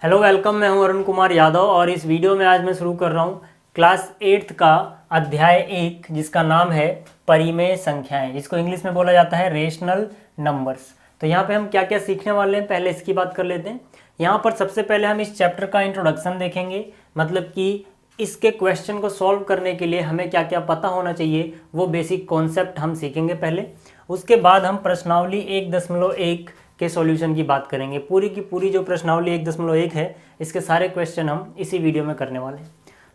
Hello welcome, मैं हूं अरुण कुमार यादव और इस वीडियो में आज मैं शुरू कर रहा हूं क्लास 8th का अध्याय 1 जिसका नाम है परिमेय संख्याएं, जिसको इंग्लिश में बोला जाता है रेशनल नंबर्स। तो यहाँ पे हम क्या क्या सीखने वाले हैं पहले इसकी बात कर लेते हैं। यहाँ पर सबसे पहले हम इस चैप्टर का इंट्रोडक्शन देखेंगे, मतलब कि इसके क्वेश्चन को सॉल्व करने के लिए हमें क्या क्या पता होना चाहिए वो बेसिक कॉन्सेप्ट हम सीखेंगे पहले। उसके बाद हम प्रश्नावली 1.1 के सॉल्यूशन की बात करेंगे। पूरी की पूरी जो प्रश्नावली 1.1 है इसके सारे क्वेश्चन हम इसी वीडियो में करने वाले हैं।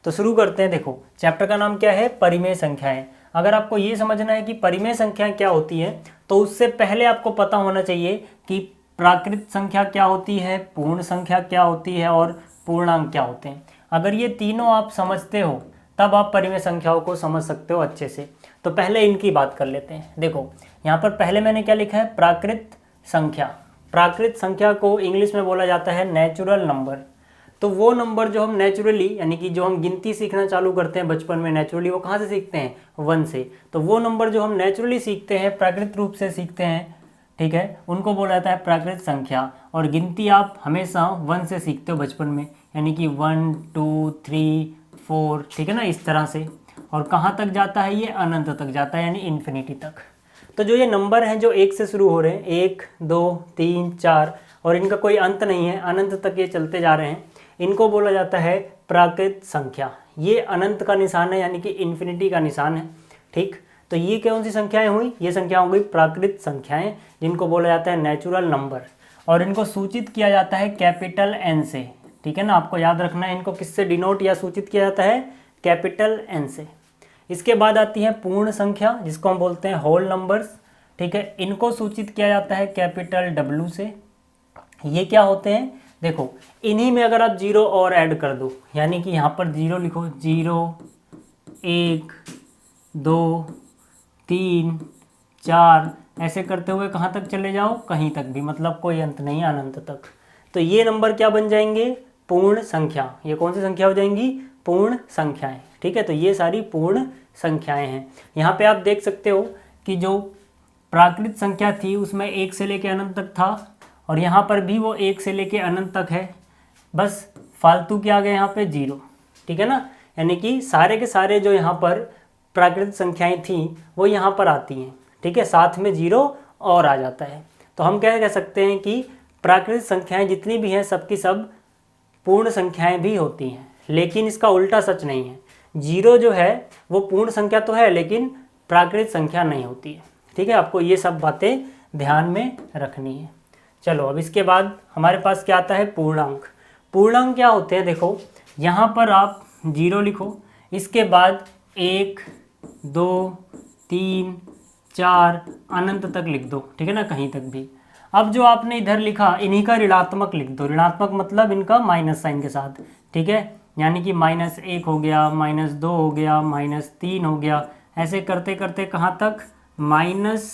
तो शुरू करते हैं। देखो, चैप्टर का नाम क्या है? परिमेय संख्याएं। अगर आपको ये समझना है कि परिमेय संख्याएं क्या होती है तो उससे पहले आपको पता होना चाहिए कि प्राकृत संख्या क्या होती है, पूर्ण संख्या क्या होती है और पूर्णांक क्या होते हैं। अगर ये तीनों आप समझते हो तब आप परिमेय संख्याओं को समझ सकते हो अच्छे से। तो पहले इनकी बात कर लेते हैं। देखो, यहाँ पर पहले मैंने क्या लिखा है? प्राकृत संख्या। प्राकृत संख्या को इंग्लिश में बोला जाता है नेचुरल नंबर। तो वो नंबर जो हम नेचुरली, यानी कि जो हम गिनती सीखना चालू करते हैं बचपन में नेचुरली, वो कहाँ से सीखते हैं? 1 से। तो वो नंबर जो हम नेचुरली सीखते हैं, प्राकृत रूप से सीखते हैं, ठीक है, उनको बोला जाता है प्राकृत संख्या। और गिनती आप हमेशा 1 से सीखते हो बचपन में, यानी कि 1 2 3 4, ठीक है ना, इस तरह से। और कहाँ तक जाता है? ये अनंत तक जाता है, यानी इन्फिनिटी तक। तो जो ये नंबर हैं जो 1 से शुरू हो रहे हैं, 1 2 3 4, और इनका कोई अंत नहीं है, अनंत तक ये चलते जा रहे हैं, इनको बोला जाता है प्राकृत संख्या। ये अनंत का निशान है, यानी कि इन्फिनिटी का निशान है, ठीक। तो ये कौन सी संख्याएं हुई? ये संख्या हो गई प्राकृत संख्याएं, जिनको बोला जाता है नेचुरल नंबर। और इनको सूचित किया जाता है कैपिटल एन से, ठीक है ना। आपको याद रखना है इनको किससे डिनोट या सूचित किया जाता है? कैपिटल एन से। इसके बाद आती है पूर्ण संख्या, जिसको हम बोलते हैं होल नंबर्स, ठीक है। इनको सूचित किया जाता है कैपिटल डब्ल्यू से। ये क्या होते हैं? देखो, इन्हीं में अगर आप जीरो और ऐड कर दो, यानी कि यहाँ पर जीरो लिखो, 0 1 2 3 4, ऐसे करते हुए कहाँ तक चले जाओ? कहीं तक भी, मतलब कोई अंत नहीं, अनंत तक। तो ये नंबर क्या बन जाएंगे? पूर्ण संख्या। ये कौन सी संख्या हो जाएंगी? पूर्ण संख्याएं, ठीक है। तो ये सारी पूर्ण संख्याएं हैं। यहाँ पे आप देख सकते हो कि जो प्राकृत संख्या थी उसमें 1 से लेकर अनंत तक था, और यहाँ पर भी वो 1 से लेकर अनंत तक है, बस फालतू के आ गए यहाँ पे 0, ठीक है ना। यानी कि सारे के सारे जो यहाँ पर प्राकृत संख्याएं थी वो यहाँ पर आती हैं, ठीक है, साथ में 0 और आ जाता है। तो हम क्या कह सकते हैं कि प्राकृत संख्याएं जितनी भी हैं सबकी सब पूर्ण संख्याएं भी होती हैं। लेकिन इसका उल्टा सच नहीं है, 0 जो है वो पूर्ण संख्या तो है लेकिन प्राकृत संख्या नहीं होती है, ठीक है। आपको ये सब बातें ध्यान में रखनी है। चलो, अब इसके बाद हमारे पास क्या आता है? पूर्णांक। पूर्णांक क्या होते हैं? देखो, यहाँ पर आप 0 लिखो, इसके बाद 1 2 3 4 अनंत तक लिख दो, ठीक है ना, कहीं तक भी। अब जो आपने इधर लिखा इन्हीं का ऋणात्मक लिख दो। ऋणात्मक मतलब इनका माइनस साइन के साथ, ठीक है। यानी कि -1 हो गया, -2 हो गया, -3 हो गया, ऐसे करते करते कहाँ तक? माइनस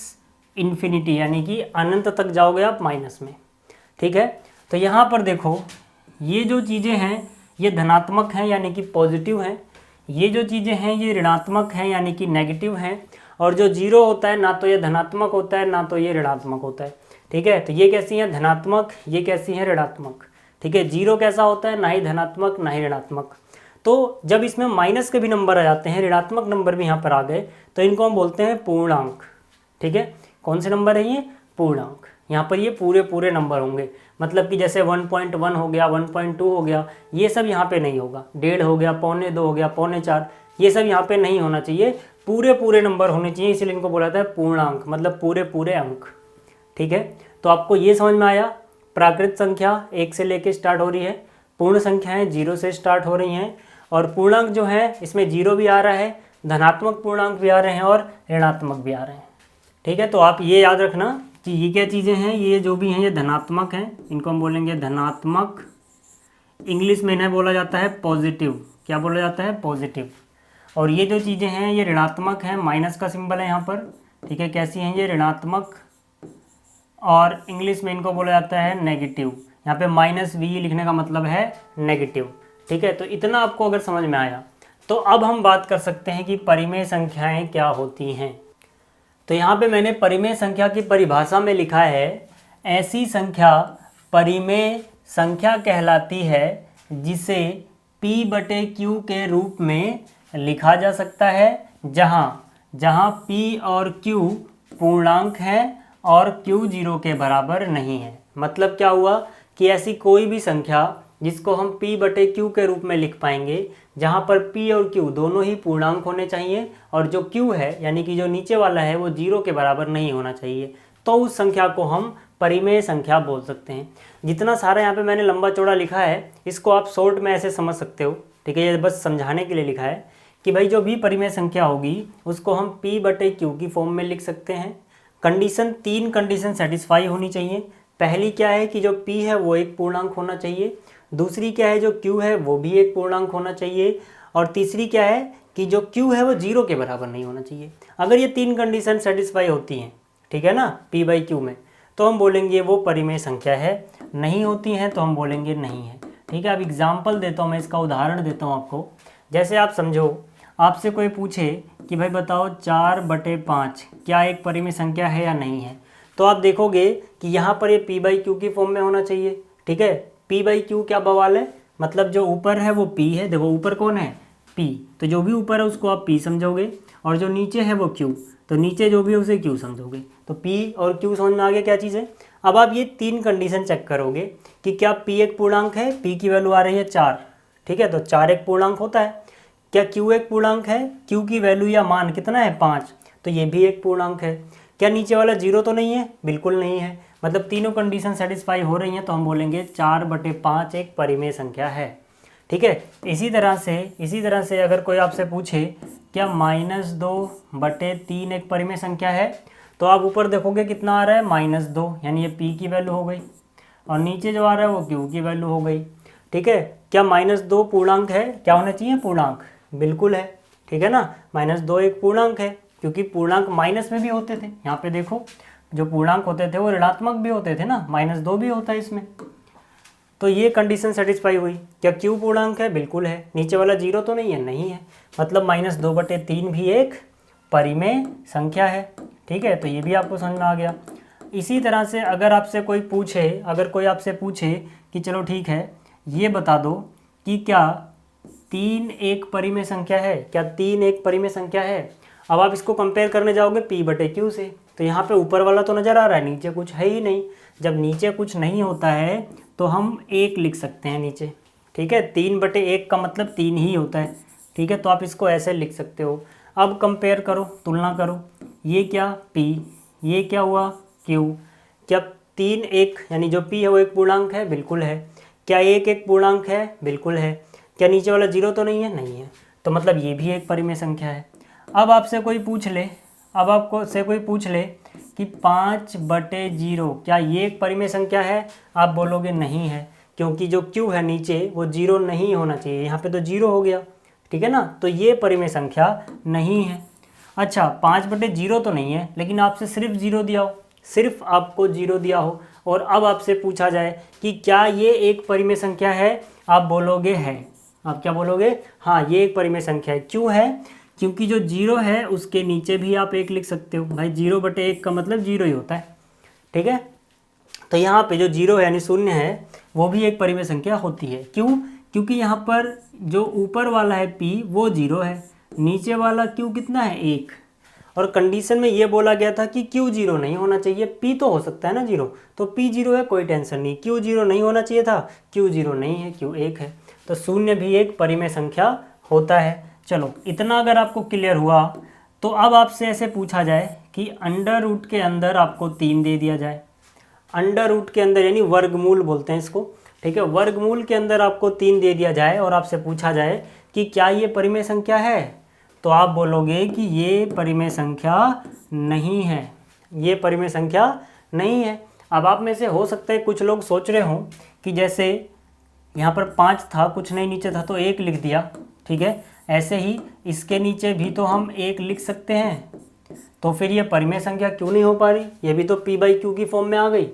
इन्फिनिटी, यानी कि अनंत तक जाओगे आप माइनस में, ठीक है। तो यहाँ पर देखो, ये जो चीज़ें हैं ये धनात्मक हैं, यानी कि पॉजिटिव हैं। ये जो चीज़ें हैं ये ऋणात्मक हैं, यानी कि नेगेटिव हैं। और जो 0 होता है ना तो ये धनात्मक होता है ना तो ये ऋणात्मक होता है, ठीक है। तो ये कैसी हैं? धनात्मक। ये कैसी हैं? ऋणात्मक, ठीक है। 0 कैसा होता है? ना ही धनात्मक ना ही ऋणात्मक। तो जब इसमें माइनस के भी नंबर आ जाते हैं, ऋणात्मक नंबर भी यहाँ पर आ गए, तो इनको हम बोलते हैं पूर्णांक, ठीक है। कौन से नंबर है ये? पूर्णांक। यहाँ पर ये पूरे पूरे नंबर होंगे, मतलब कि जैसे 1.1 हो गया, 1.2 हो गया, ये सब यहाँ पे नहीं होगा। 1.5 हो गया, 2.25 हो गया, 2.25, ये सब यहाँ पे नहीं होना चाहिए। पूरे पूरे नंबर होने चाहिए, इसलिए इनको बोला जाता है पूर्णांक, मतलब पूरे पूरे अंक, ठीक है। तो आपको ये समझ में आया, प्राकृत संख्या 1 से लेके स्टार्ट हो रही है, पूर्ण संख्याएं 0 से स्टार्ट हो रही हैं, और पूर्णांक जो है इसमें 0 भी आ रहा है, धनात्मक पूर्णांक भी आ रहे हैं और ऋणात्मक भी आ रहे हैं, ठीक है। तो आप ये याद रखना कि ये क्या चीज़ें हैं? ये जो भी हैं ये धनात्मक हैं, इनको हम बोलेंगे धनात्मक। इंग्लिश में इन्हें बोला जाता है पॉजिटिव। क्या बोला जाता है? पॉजिटिव। और ये जो चीज़ें हैं ये ऋणात्मक हैं, माइनस का सिंबल है यहाँ पर, ठीक है। कैसी हैं ये? ऋणात्मक। और इंग्लिश में इनको बोला जाता है नेगेटिव। यहाँ पे -v लिखने का मतलब है नेगेटिव, ठीक है। तो इतना आपको अगर समझ में आया तो अब हम बात कर सकते हैं कि परिमेय संख्याएं क्या होती हैं। तो यहाँ पे मैंने परिमेय संख्या की परिभाषा में लिखा है, ऐसी संख्या परिमेय संख्या कहलाती है जिसे P बटे Q के रूप में लिखा जा सकता है, जहाँ P और Q पूर्णांक है और Q 0 के बराबर नहीं है। मतलब क्या हुआ कि ऐसी कोई भी संख्या जिसको हम P बटे Q के रूप में लिख पाएंगे, जहाँ पर P और Q दोनों ही पूर्णांक होने चाहिए और जो Q है यानी कि जो नीचे वाला है वो 0 के बराबर नहीं होना चाहिए, तो उस संख्या को हम परिमेय संख्या बोल सकते हैं। जितना सारा यहाँ पे मैंने लंबा चौड़ा लिखा है इसको आप शॉर्ट में ऐसे समझ सकते हो, ठीक है। ये बस समझाने के लिए लिखा है कि भाई जो भी परिमेय संख्या होगी उसको हम P बटे Q की फॉर्म में लिख सकते हैं। कंडीशन, 3 कंडीशन सेटिस्फाई होनी चाहिए। पहली क्या है कि जो P है वो एक पूर्णांक होना चाहिए, दूसरी क्या है जो Q है वो भी एक पूर्णांक होना चाहिए, और तीसरी क्या है कि जो Q है वो 0 के बराबर नहीं होना चाहिए। अगर ये 3 कंडीशन सेटिस्फाई होती हैं, ठीक है ना, P बाई Q में, तो हम बोलेंगे वो परिमेय संख्या है। नहीं होती हैं तो हम बोलेंगे नहीं है, ठीक है। अब एग्जाम्पल देता हूँ मैं, इसका उदाहरण देता हूँ आपको। जैसे आप समझो, आपसे कोई पूछे कि भाई बताओ 4/5 क्या एक परिमेय संख्या है या नहीं है, तो आप देखोगे कि यहाँ पर ये P बाई Q की फॉर्म में होना चाहिए, ठीक है। P बाई Q क्या बवाल है, मतलब जो ऊपर है वो P है, देखो ऊपर कौन है P, तो जो भी ऊपर है उसको आप P समझोगे, और जो नीचे है वो Q, तो नीचे जो भी है उसे Q समझोगे। तो P और Q समझ में आ गया क्या चीज़ है। अब आप ये 3 कंडीशन चेक करोगे कि क्या P एक पूर्णांक है, P की वैल्यू आ रही है 4, ठीक है, तो 4 एक पूर्णांक होता है। क्या Q एक पूर्णांक है, Q की वैल्यू या मान कितना है 5, तो ये भी एक पूर्णांक है। क्या नीचे वाला 0 तो नहीं है, बिल्कुल नहीं है। मतलब तीनों कंडीशन सेटिस्फाई हो रही हैं, तो हम बोलेंगे 4/5 एक परिमेय संख्या है, ठीक है। इसी तरह से अगर कोई आपसे पूछे क्या -2/3 एक परिमेय संख्या है, तो आप ऊपर देखोगे कितना आ रहा है -2, यानी ये P की वैल्यू हो गई, और नीचे जो आ रहा है वो Q की वैल्यू हो गई, ठीक है। क्या -2 पूर्णांक है, क्या होना चाहिए पूर्णांक, बिल्कुल है, ठीक है ना। -2 एक पूर्णांक है, क्योंकि पूर्णांक माइनस में भी होते थे। यहाँ पे देखो जो पूर्णांक होते थे वो ऋणात्मक भी होते थे ना, -2 भी होता है इसमें। तो ये कंडीशन सेटिस्फाई हुई। क्या Q पूर्णांक है, बिल्कुल है। नीचे वाला 0 तो नहीं है, नहीं है। मतलब -2/3 भी एक परिमेय संख्या है, ठीक है। तो ये भी आपको समझ में आ गया। इसी तरह से अगर कोई आपसे पूछे कि चलो ठीक है ये बता दो कि क्या 3 एक परिमेय संख्या है, क्या 3 एक परिमेय संख्या है। अब आप इसको कंपेयर करने जाओगे P बटे Q से, तो यहाँ पे ऊपर वाला तो नज़र आ रहा है, नीचे कुछ है ही नहीं। जब नीचे कुछ नहीं होता है तो हम 1 लिख सकते हैं नीचे, ठीक है। 3/1 का मतलब 3 ही होता है, ठीक है। तो आप इसको ऐसे लिख सकते हो। अब कंपेयर करो, तुलना करो, ये क्या P, ये क्या हुआ Q। क्या 3 एक यानी जो P है वो एक पूर्णांक है, बिल्कुल है। क्या 1 एक पूर्णांक है, बिल्कुल है। क्या नीचे वाला 0 तो नहीं है, नहीं है। तो मतलब ये भी एक परिमेय संख्या है। अब आपसे कोई पूछ ले कि 5/0 क्या ये एक परिमेय संख्या है, आप बोलोगे नहीं है, क्योंकि जो Q है नीचे वो 0 नहीं होना चाहिए। यहाँ पे तो 0 हो गया, ठीक है ना, तो ये परिमेय संख्या नहीं है। अच्छा 5/0 तो नहीं है, लेकिन आपसे सिर्फ 0 दिया हो, सिर्फ आपको 0 दिया हो, और अब आपसे पूछा जाए कि क्या ये एक परिमेय संख्या है, आप बोलोगे है। आप क्या बोलोगे, हाँ ये एक परिमेय संख्या है। क्यों है, क्योंकि जो 0 है उसके नीचे भी आप 1 लिख सकते हो। भाई 0/1 का मतलब 0 ही होता है, ठीक है। तो यहाँ पे जो 0 है यानी शून्य है वो भी एक परिमेय संख्या होती है। क्यों, क्योंकि यहाँ पर जो ऊपर वाला है P वो 0 है, नीचे वाला Q कितना है 1, और कंडीशन में ये बोला गया था कि Q 0 नहीं होना चाहिए, P तो हो सकता है ना 0, तो P 0 है, कोई टेंशन नहीं। Q 0 नहीं होना चाहिए था, Q 0 नहीं है, Q 1 है। तो शून्य भी एक परिमेय संख्या होता है। चलो इतना अगर आपको क्लियर हुआ, तो अब आपसे ऐसे पूछा जाए कि अंडर रूट के अंदर आपको 3 दे दिया जाए। अंडर रूट के अंदर यानी वर्गमूल बोलते हैं इसको, ठीक है। वर्गमूल के अंदर आपको 3 दे दिया जाए और आपसे पूछा जाए कि क्या ये परिमेय संख्या है, तो आप बोलोगे कि ये परिमेय संख्या नहीं है, ये परिमेय संख्या नहीं है। अब आप में से हो सकता है कुछ लोग सोच रहे हों कि जैसे यहाँ पर 5 था, कुछ नहीं नीचे था तो 1 लिख दिया, ठीक है। ऐसे ही इसके नीचे भी तो हम 1 लिख सकते हैं, तो फिर ये परिमेय संख्या क्यों नहीं हो पा रही। ये भी तो P बाई Q की फॉर्म में आ गई।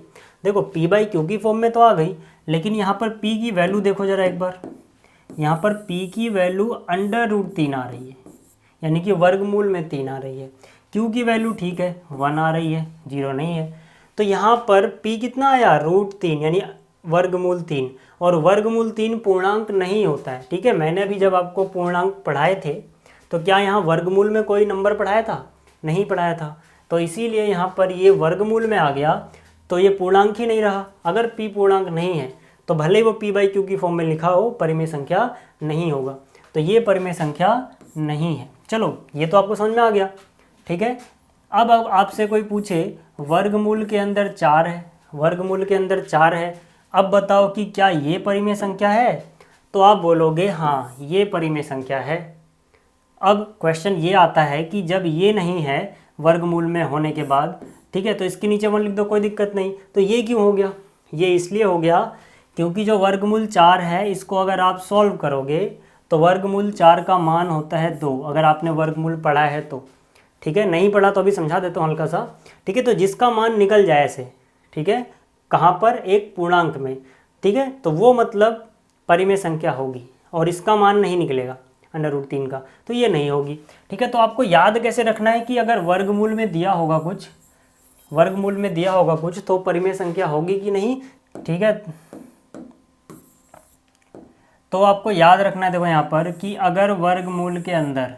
देखो P बाई Q की फॉर्म में तो आ गई, लेकिन यहाँ पर P की वैल्यू देखो जरा एक बार। यहाँ पर P की वैल्यू अंडर रूट 3 आ रही है, यानी कि वर्गमूल में 3 आ रही है। Q की वैल्यू ठीक है 1 आ रही है, 0 नहीं है। तो यहाँ पर P कितना आया, √3, यानी वर्गमूल 3, और वर्गमूल 3 पूर्णांक नहीं होता है। ठीक है, मैंने अभी जब आपको पूर्णांक पढ़ाए थे तो क्या यहाँ वर्गमूल में कोई नंबर पढ़ाया था? नहीं पढ़ाया था, तो इसीलिए यहाँ पर ये वर्गमूल में आ गया, तो ये पूर्णांक ही नहीं रहा। अगर p पूर्णांक नहीं है तो भले ही वो p/q की फॉर्म में लिखा हो, परिमेय संख्या नहीं होगा, तो ये परिमेय संख्या नहीं है। चलो, ये तो आपको समझ में आ गया। ठीक है, अब आपसे कोई पूछे वर्गमूल के अंदर 4 है, वर्गमूल के अंदर 4 है, अब बताओ कि क्या ये परिमेय संख्या है? तो आप बोलोगे हाँ ये परिमेय संख्या है। अब क्वेश्चन ये आता है कि जब ये नहीं है वर्गमूल में होने के बाद, ठीक है, तो इसके नीचे 1 लिख दो, कोई दिक्कत नहीं। तो ये क्यों हो गया? ये इसलिए हो गया क्योंकि जो वर्गमूल 4 है इसको अगर आप सॉल्व करोगे तो वर्गमूल 4 का मान होता है 2, अगर आपने वर्गमूल पढ़ा है तो। ठीक है, नहीं पढ़ा तो अभी समझा देता हूँ हल्का सा। ठीक है, तो जिसका मान निकल जाए ऐसे, ठीक है, कहाँ पर? एक पूर्णांक में। ठीक है, तो वो मतलब परिमेय संख्या होगी, और इसका मान नहीं निकलेगा √3 का, तो ये नहीं होगी। ठीक है, तो आपको याद कैसे रखना है कि अगर वर्गमूल में दिया होगा कुछ, वर्गमूल में दिया होगा कुछ, तो परिमेय संख्या होगी कि नहीं। ठीक है, तो आपको याद रखना है, देखो यहाँ पर कि अगर वर्गमूल के अंदर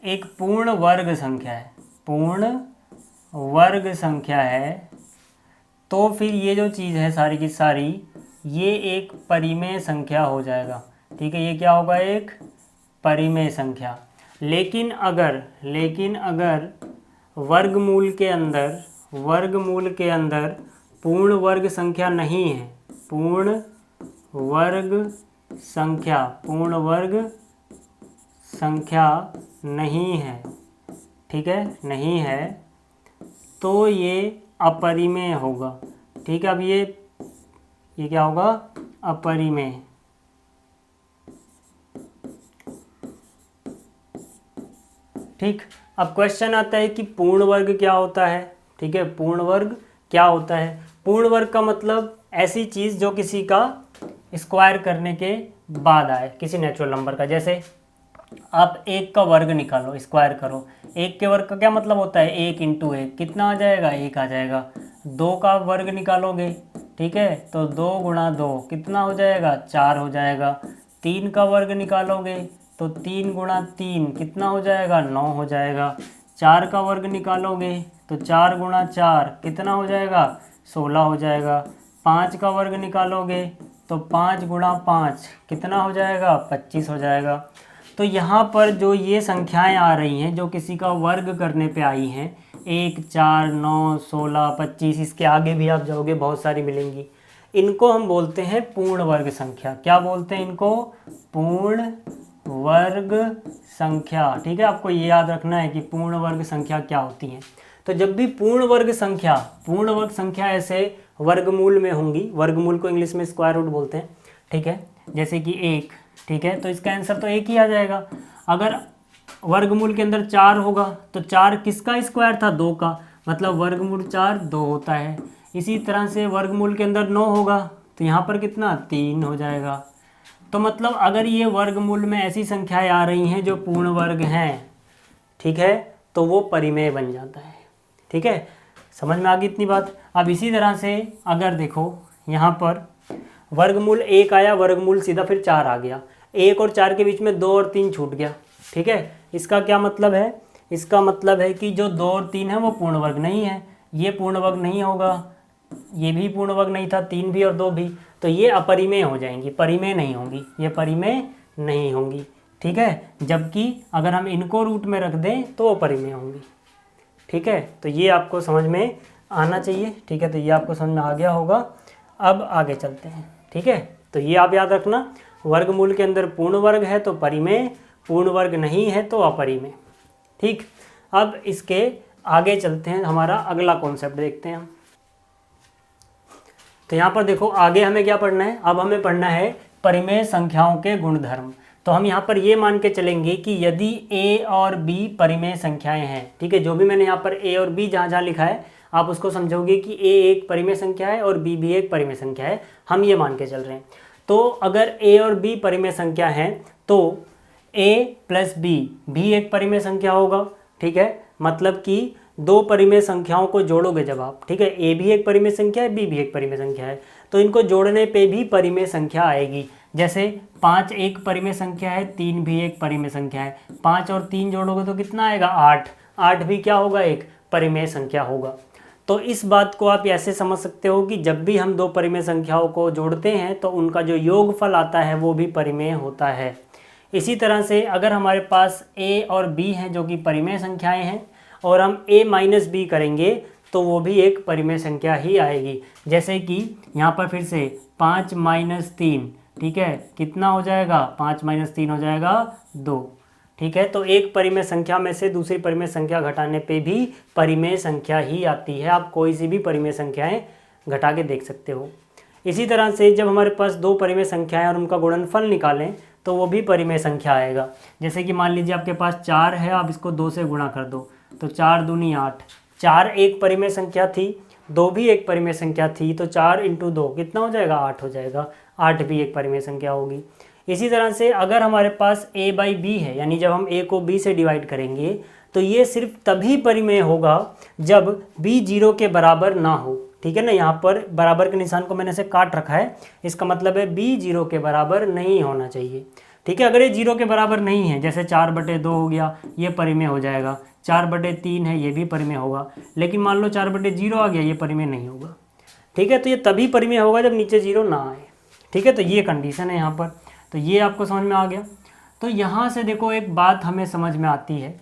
एक पूर्ण वर्ग संख्या है, पूर्ण वर्ग संख्या है, तो फिर ये जो चीज़ है सारी की सारी ये एक परिमेय संख्या हो जाएगा। ठीक है, ये क्या होगा? एक परिमेय संख्या। लेकिन अगर वर्गमूल के अंदर पूर्ण वर्ग संख्या नहीं है, पूर्ण वर्ग संख्या नहीं है, ठीक है, नहीं है, तो ये अपरिमेय होगा। ठीक है, अब ये क्या होगा? अपरिमेय। ठीक, अब क्वेश्चन आता है कि पूर्ण वर्ग क्या होता है? ठीक है, पूर्ण वर्ग क्या होता है? पूर्ण वर्ग का मतलब ऐसी चीज़ जो किसी का स्क्वायर करने के बाद आए, किसी नेचुरल नंबर का। जैसे आप 1 का वर्ग निकालो, स्क्वायर करो। 1 के वर्ग का क्या मतलब होता है? 1 × 1 कितना आ जाएगा? 1 आ जाएगा। 2 का वर्ग निकालोगे, ठीक है, तो 2 × 2 कितना हो जाएगा? 4 हो जाएगा। 3 का वर्ग निकालोगे तो 3 × 3 कितना हो जाएगा? 9 हो जाएगा। 4 का वर्ग निकालोगे तो 4 × 4 कितना हो जाएगा? 16 हो जाएगा। 5 का वर्ग निकालोगे तो 5 × 5 कितना हो जाएगा? 25 हो जाएगा। तो यहाँ पर जो ये संख्याएं आ रही हैं जो किसी का वर्ग करने पे आई हैं, 1, 4, 9, 16, 25, इसके आगे भी आप जाओगे बहुत सारी मिलेंगी, इनको हम बोलते हैं पूर्ण वर्ग संख्या। क्या बोलते हैं इनको? पूर्ण वर्ग संख्या। ठीक है, आपको ये याद रखना है कि पूर्ण वर्ग संख्या क्या होती है। तो जब भी पूर्ण वर्ग संख्या ऐसे वर्गमूल में होंगी, वर्गमूल को इंग्लिश में स्क्वायर रूट बोलते हैं। ठीक है, जैसे कि 1, ठीक है, तो इसका आंसर तो 1 ही आ जाएगा। अगर वर्गमूल के अंदर 4 होगा तो 4 किसका स्क्वायर था? 2 का, मतलब वर्गमूल 4 2 होता है। इसी तरह से वर्गमूल के अंदर 9 होगा तो यहाँ पर कितना? 3 हो जाएगा। तो मतलब अगर ये वर्गमूल में ऐसी संख्याएं आ रही हैं जो पूर्ण वर्ग हैं, ठीक है, तो वो परिमेय बन जाता है। ठीक है, समझ में आ गई इतनी बात। अब इसी तरह से अगर देखो यहाँ पर वर्गमूल 1 आया, वर्गमूल सीधा फिर 4 आ गया, 1 और 4 के बीच में 2 और 3 छूट गया। ठीक है, इसका क्या मतलब है? इसका मतलब है कि जो 2 और 3 है वो पूर्ण वर्ग नहीं है, ये पूर्ण वर्ग नहीं होगा, ये भी पूर्ण वर्ग नहीं था, 3 भी और 2 भी, तो ये अपरिमेय हो जाएंगी, परिमेय नहीं होंगी, ये परिमेय नहीं होंगी। ठीक है, जबकि अगर हम इनको रूट में रख दें तो वो परिमेय होंगी। ठीक है, तो ये आपको समझ में आना चाहिए। ठीक है, तो ये आपको समझ में आ गया होगा। अब आगे चलते हैं। ठीक है, तो ये आप याद रखना, वर्गमूल के अंदर पूर्ण वर्ग है तो परिमेय, पूर्ण वर्ग नहीं है तो अपरिमेय। ठीक, अब इसके आगे चलते हैं, हमारा अगला कॉन्सेप्ट देखते हैं हम। तो यहाँ पर देखो आगे हमें क्या पढ़ना है? अब हमें पढ़ना है परिमेय संख्याओं के गुणधर्म। तो हम यहाँ पर ये मान के चलेंगे कि यदि a और b परिमेय संख्याएं हैं, ठीक है, जो भी मैंने यहाँ पर a और b जहाँ जहाँ लिखा है आप उसको समझोगे कि a एक परिमेय संख्या है और b भी एक परिमेय संख्या है, हम ये मान के चल रहे हैं। तो अगर a और b परिमेय संख्या हैं तो a + b भी एक परिमेय संख्या होगा। ठीक है, मतलब कि दो परिमेय संख्याओं को जोड़ोगे जब आप, ठीक है, a भी एक परिमेय संख्या है, b भी एक परिमेय संख्या है, तो इनको जोड़ने पे भी परिमेय संख्या आएगी। जैसे 5 एक परिमेय संख्या है, 3 भी एक परिमेय संख्या है, 5 और 3 जोड़ोगे तो कितना आएगा 8, 8 भी क्या होगा एक परिमेय संख्या होगा। तो इस बात को आप ऐसे समझ सकते हो कि जब भी हम दो परिमेय संख्याओं को जोड़ते हैं तो उनका जो योगफल आता है वो भी परिमेय होता है। इसी तरह से अगर हमारे पास a और b हैं जो कि परिमेय संख्याएं हैं और हम a माइनस बी करेंगे तो वो भी एक परिमेय संख्या ही आएगी। जैसे कि यहाँ पर फिर से 5 माइनस 3, ठीक है, कितना हो जाएगा 5 माइनस 3 हो जाएगा 2, ठीक है। तो एक परिमेय संख्या में से दूसरी परिमेय संख्या घटाने पे भी परिमेय संख्या ही आती है। आप कोई सी भी परिमेय संख्याएं घटा के देख सकते हो। इसी तरह से जब हमारे पास दो परिमेय संख्याएं और उनका गुणनफल निकालें तो वो भी परिमेय संख्या आएगा। जैसे कि मान लीजिए आपके पास 4 है, आप इसको 2 से गुणा कर दो तो 4 दूनी 8, 4 एक परिमेय संख्या थी, 2 भी एक परिमेय संख्या थी, तो 4 इंटू 2 कितना हो जाएगा 8 हो जाएगा, 8 भी एक परिमेय संख्या होगी। इसी तरह से अगर हमारे पास a बाई बी है, यानी जब हम a को b से डिवाइड करेंगे तो ये सिर्फ तभी परिमेय होगा जब b 0 के बराबर ना हो, ठीक है ना। यहाँ पर बराबर के निशान को मैंने से काट रखा है, इसका मतलब है b 0 के बराबर नहीं होना चाहिए, ठीक है। अगर ये 0 के बराबर नहीं है, जैसे 4/2 हो गया, ये परिमेय हो जाएगा, 4/3 है, ये भी परिमेय होगा, लेकिन मान लो 4/0 आ गया, ये परिमेय नहीं होगा, ठीक है। तो ये तभी परिमेय होगा जब नीचे 0 ना आए, ठीक है। तो ये कंडीशन है यहाँ पर, तो ये आपको समझ में आ गया। तो यहाँ से देखो एक बात हमें समझ में आती है,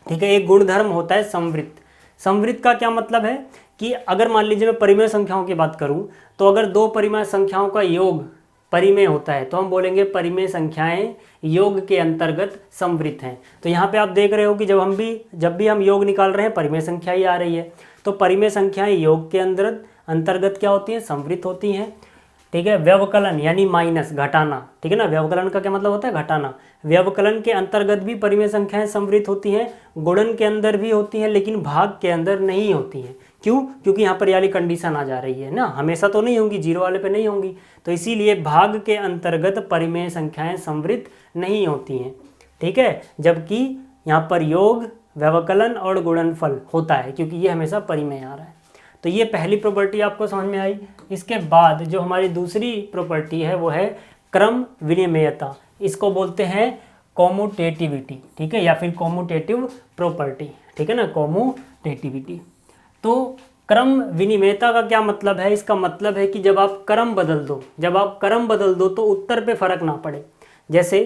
ठीक है। एक गुणधर्म होता है समवृत्त। समवृत्त का क्या मतलब है कि अगर मान लीजिए मैं परिमेय संख्याओं की बात करूं तो अगर दो परिमेय संख्याओं का योग परिमेय होता है तो हम बोलेंगे परिमेय संख्याएं योग के अंतर्गत समवृत्त हैं। तो यहाँ पे आप देख रहे हो कि जब भी हम योग निकाल रहे हैं परिमेय संख्या ही आ रही है, तो परिमेय संख्याएं योग के अंतर्गत क्या होती हैं, समवृत्त होती हैं, ठीक है। व्यवकलन यानी माइनस घटाना, ठीक है ना। व्यवकलन का क्या मतलब होता है, घटाना। व्यवकलन के अंतर्गत भी परिमेय संख्याएं समवृत्त होती हैं, गुणन के अंदर भी होती हैं, लेकिन भाग के अंदर नहीं होती हैं। क्यों? क्योंकि यहाँ पर ये वाली कंडीशन आ जा रही है ना, हमेशा तो नहीं होंगी, 0 वाले पे नहीं होंगी, तो इसीलिए भाग के अंतर्गत परिमेय संख्याएं समवृत्त नहीं होती हैं, ठीक है। जबकि यहाँ पर योग, व्यवकलन और गुणनफल होता है, क्योंकि ये हमेशा परिमेय आ रहा है। तो ये पहली प्रॉपर्टी आपको समझ में आई। इसके बाद जो हमारी दूसरी प्रॉपर्टी है वो है क्रम विनिमेयता। इसको बोलते हैं कॉमुटेटिविटी, ठीक है, या फिर कॉमुटेटिव प्रॉपर्टी, ठीक है ना, कॉमुटेटिविटी। तो क्रम विनिमेयता का क्या मतलब है? इसका मतलब है कि जब आप क्रम बदल दो तो उत्तर पे फर्क ना पड़े। जैसे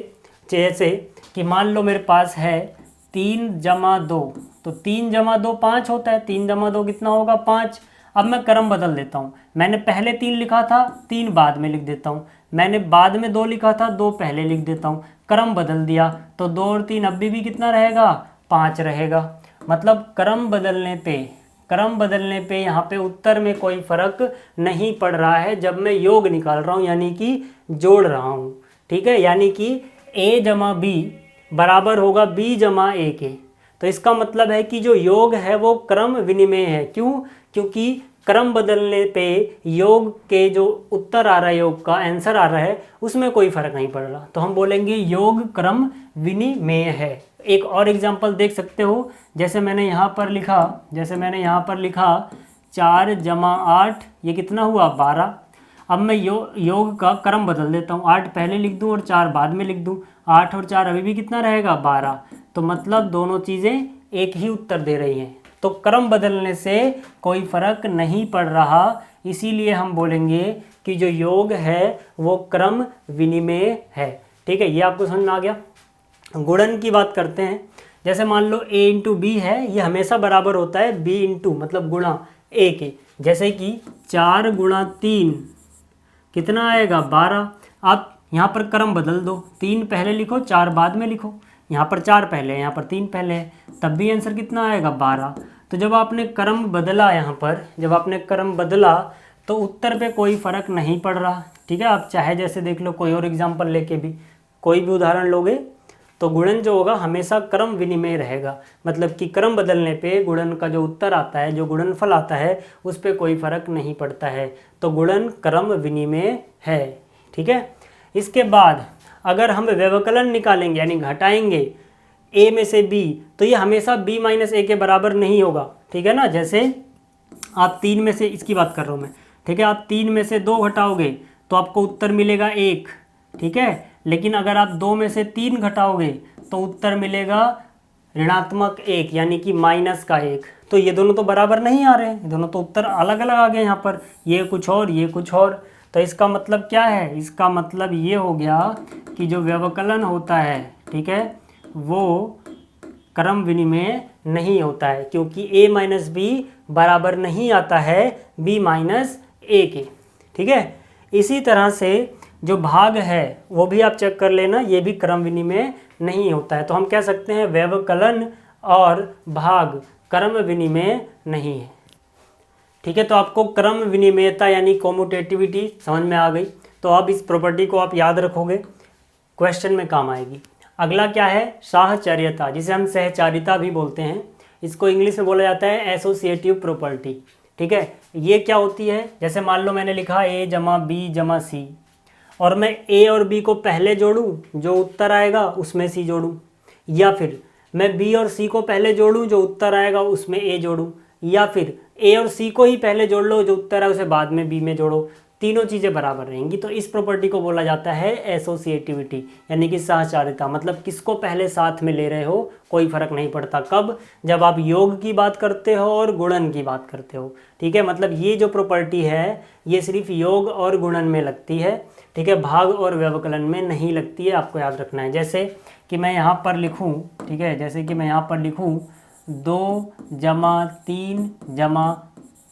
कि मान लो मेरे पास है 3 जमा 2, तो 3 जमा 2 5 होता है, 3 जमा 2 कितना होगा 5। अब मैं क्रम बदल देता हूँ, मैंने पहले 3 लिखा था, 3 बाद में लिख देता हूँ, मैंने बाद में 2 लिखा था, 2 पहले लिख देता हूँ, क्रम बदल दिया, तो 2 और 3 अभी भी कितना रहेगा 5 रहेगा। मतलब क्रम बदलने पे यहाँ पे उत्तर में कोई फर्क नहीं पड़ रहा है जब मैं योग निकाल रहा हूँ, यानी कि जोड़ रहा हूँ, ठीक है। यानी कि a जमा b बराबर होगा b जमा a के। तो इसका मतलब है कि जो योग है वो क्रम विनिमेय है। क्यों? क्योंकि क्रम बदलने पे योग के जो उत्तर आ रहा है, योग का आंसर आ रहा है, उसमें कोई फर्क नहीं पड़ रहा, तो हम बोलेंगे योग क्रम विनिमेय है। एक और एग्जांपल देख सकते हो, जैसे मैंने यहाँ पर लिखा 4 जमा 8, ये कितना हुआ 12। अब मैं योग का क्रम बदल देता हूँ, 8 पहले लिख दूँ और 4 बाद में लिख दूँ, 8 और 4 अभी भी कितना रहेगा 12। तो मतलब दोनों चीज़ें एक ही उत्तर दे रही हैं, तो क्रम बदलने से कोई फर्क नहीं पड़ रहा, इसीलिए हम बोलेंगे कि जो योग है वो क्रम विनिमेय है, ठीक है। ये आपको समझ में आ गया। गुणन की बात करते हैं। जैसे मान लो a इंटू बी है, ये हमेशा बराबर होता है b इंटू मतलब गुणा a के। जैसे कि 4 गुणा 3 कितना आएगा 12। आप यहाँ पर क्रम बदल दो, 3 पहले लिखो 4 बाद में लिखो, यहाँ पर 4 पहले है, यहाँ पर 3 पहले है, तब भी आंसर कितना आएगा 12। तो जब आपने क्रम बदला, तो उत्तर पे कोई फ़र्क नहीं पड़ रहा, ठीक है। आप चाहे जैसे देख लो, कोई और एग्जाम्पल लेके भी कोई भी उदाहरण लोगे तो गुणन जो होगा हमेशा क्रम विनिमेय रहेगा। मतलब कि क्रम बदलने पे गुणन का जो उत्तर आता है, जो गुणनफल आता है, उस पर कोई फ़र्क नहीं पड़ता है, तो गुणन क्रम विनिमेय है, ठीक है। इसके बाद अगर हम व्यवकलन निकालेंगे यानी घटाएंगे a में से b, तो ये हमेशा b माइनस a के बराबर नहीं होगा, ठीक है ना। जैसे आप 3 में से, इसकी बात कर रहा हूँ मैं, ठीक है। आप 3 में से 2 घटाओगे तो आपको उत्तर मिलेगा 1, ठीक है। लेकिन अगर आप 2 में से 3 घटाओगे तो उत्तर मिलेगा ऋणात्मक 1, यानी कि माइनस का 1। तो ये दोनों तो बराबर नहीं आ रहे हैं, ये दोनों तो उत्तर अलग अलग आ गए यहाँ पर, ये कुछ और ये कुछ और। तो इसका मतलब क्या है, इसका मतलब ये हो गया कि जो व्यवकलन होता है, ठीक है, वो क्रम विनिमेय नहीं होता है, क्योंकि a माइनस बी बराबर नहीं आता है b माइनस ए के, ठीक है। इसी तरह से जो भाग है वो भी आप चेक कर लेना, ये भी क्रम विनिमेय नहीं होता है। तो हम कह सकते हैं व्यवकलन और भाग क्रम विनिमेय नहीं है, ठीक है। तो आपको क्रम विनिमेयता यानी कॉम्यूटेटिविटी समझ में आ गई। तो अब इस प्रॉपर्टी को आप याद रखोगे, क्वेश्चन में काम आएगी। अगला क्या है, साहचर्यता, जिसे हम सहचारिता भी बोलते हैं। इसको इंग्लिश में बोला जाता है एसोसिएटिव प्रॉपर्टी, ठीक है। ये क्या होती है, जैसे मान लो मैंने लिखा a जमा बी जमा सी, और मैं a और b को पहले जोड़ूं, जो उत्तर आएगा उसमें c जोड़ूं, या फिर मैं b और c को पहले जोड़ूं, जो उत्तर आएगा उसमें a जोड़ूं, या फिर a और c को ही पहले जोड़ लो, जो उत्तर है उसे बाद में b में जोड़ो, तीनों चीज़ें बराबर रहेंगी। तो इस प्रॉपर्टी को बोला जाता है एसोसिएटिविटी, यानी कि सहचारिता। मतलब किसको पहले साथ में ले रहे हो कोई फर्क नहीं पड़ता। कब, जब आप योग की बात करते हो और गुणन की बात करते हो, ठीक है। मतलब ये जो प्रॉपर्टी है ये सिर्फ योग और गुणन में लगती है, ठीक है, भाग और व्यवकलन में नहीं लगती है, आपको याद रखना है। जैसे कि मैं यहाँ पर लिखूँ, ठीक है, जैसे कि मैं यहाँ पर लिखूँ 2 जमा 3 जमा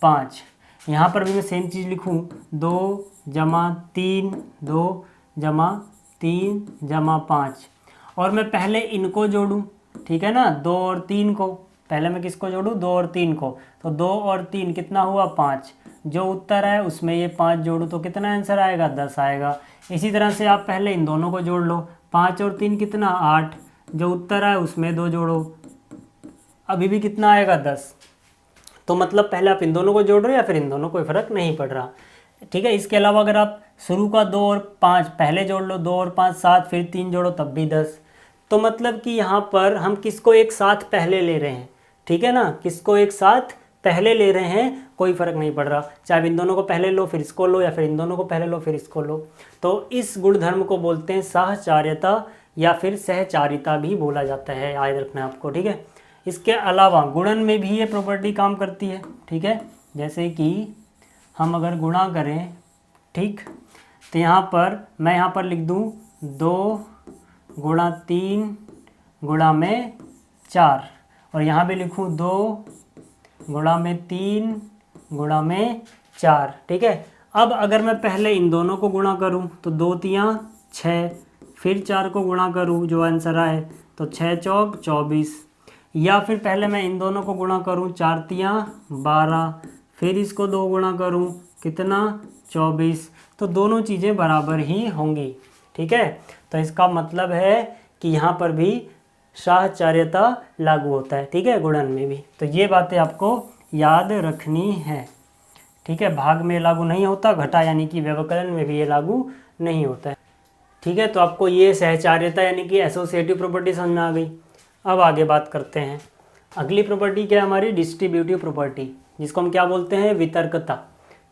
5, यहाँ पर भी मैं सेम चीज़ लिखूँ 2 जमा 3 2 जमा 3 जमा 5, और मैं पहले इनको जोड़ूँ, ठीक है ना, 2 और 3 को। पहले मैं किसको जोड़ूँ, 2 और 3 को। तो 2 और 3 कितना हुआ, 5। जो उत्तर है उसमें ये 5 जोड़ूँ तो कितना आंसर आएगा, 10 आएगा। इसी तरह से आप पहले इन दोनों को जोड़ लो, 5 और 3 कितना, 8। जो उत्तर है उसमें 2 जोड़ो, अभी भी कितना आएगा, 10। तो मतलब पहले आप इन दोनों को जोड़ रहे हो या फिर इन दोनों, कोई फर्क नहीं पड़ रहा, ठीक है। इसके अलावा अगर आप शुरू का 2 और 5 पहले जोड़ लो, 2 और 5 7, फिर 3 जोड़ो तब भी 10। तो मतलब कि यहाँ पर हम किसको एक साथ पहले ले रहे हैं, ठीक है ना, किसको एक साथ पहले ले रहे हैं, कोई फर्क नहीं पड़ रहा। चाहे इन दोनों को पहले लो फिर इसको लो, या फिर इन दोनों को पहले लो फिर इसको लो। तो इस गुणधर्म को बोलते हैं साहचर्यता, या फिर सहचारिता भी बोला जाता है, याद रखना है आपको, ठीक है। इसके अलावा गुणन में भी ये प्रॉपर्टी काम करती है, ठीक है। जैसे कि हम अगर गुणा करें, ठीक, तो यहाँ पर मैं यहाँ पर लिख दूँ 2 गुणा 3 गुणा में 4, और यहाँ भी लिखूँ 2 गुणा में 3 गुणा में 4, ठीक है। अब अगर मैं पहले इन दोनों को गुणा करूँ तो 2 तियाँ 6, फिर 4 को गुणा करूँ, जो आंसर आए तो 6 चौक 24, या फिर पहले मैं इन दोनों को गुणा करूँ, 4 तियाँ 12, फिर इसको 2 गुणा करूँ, कितना, 24। तो दोनों चीज़ें बराबर ही होंगी, ठीक है। तो इसका मतलब है कि यहाँ पर भी साहचर्यता लागू होता है, ठीक है, गुणन में भी। तो ये बातें आपको याद रखनी है, ठीक है। भाग में लागू नहीं होता, घटा यानी कि व्यवकलन में भी ये लागू नहीं होता है, ठीक है। तो आपको ये सहचार्यता यानी कि एसोसिएटिव प्रॉपर्टी समझ में आ गई। अब आगे बात करते हैं, अगली प्रॉपर्टी क्या है हमारी, डिस्ट्रीब्यूटिव प्रॉपर्टी, जिसको हम क्या बोलते हैं, वितर्कता,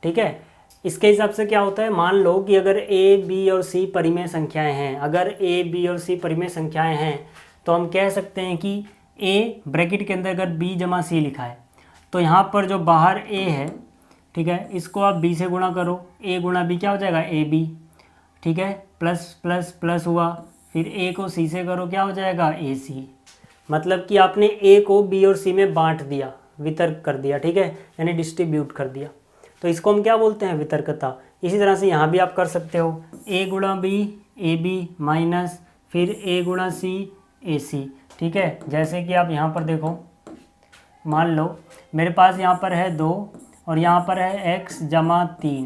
ठीक है। इसके हिसाब से क्या होता है, मान लो कि अगर a, b और c परिमेय संख्याएं हैं, अगर a, b और c परिमेय संख्याएं हैं, तो हम कह सकते हैं कि a ब्रैकेट के अंदर अगर b जमा c लिखा है, तो यहाँ पर जो बाहर a है, ठीक है, इसको आप b से गुणा करो, a गुणा b क्या हो जाएगा, ab, ठीक है, प्लस प्लस प्लस हुआ, फिर a को c से करो, क्या हो जाएगा, ac। मतलब कि आपने a को b और c में बांट दिया, वितर्क कर दिया, ठीक है, यानी डिस्ट्रीब्यूट कर दिया। तो इसको हम क्या बोलते हैं, वितर्कता। इसी तरह से यहाँ भी आप कर सकते हो, a गुणा b ए बी माइनस फिर a गुणा c ए सी, ठीक है। जैसे कि आप यहाँ पर देखो, मान लो मेरे पास यहाँ पर है 2 और यहाँ पर है x जमा 3,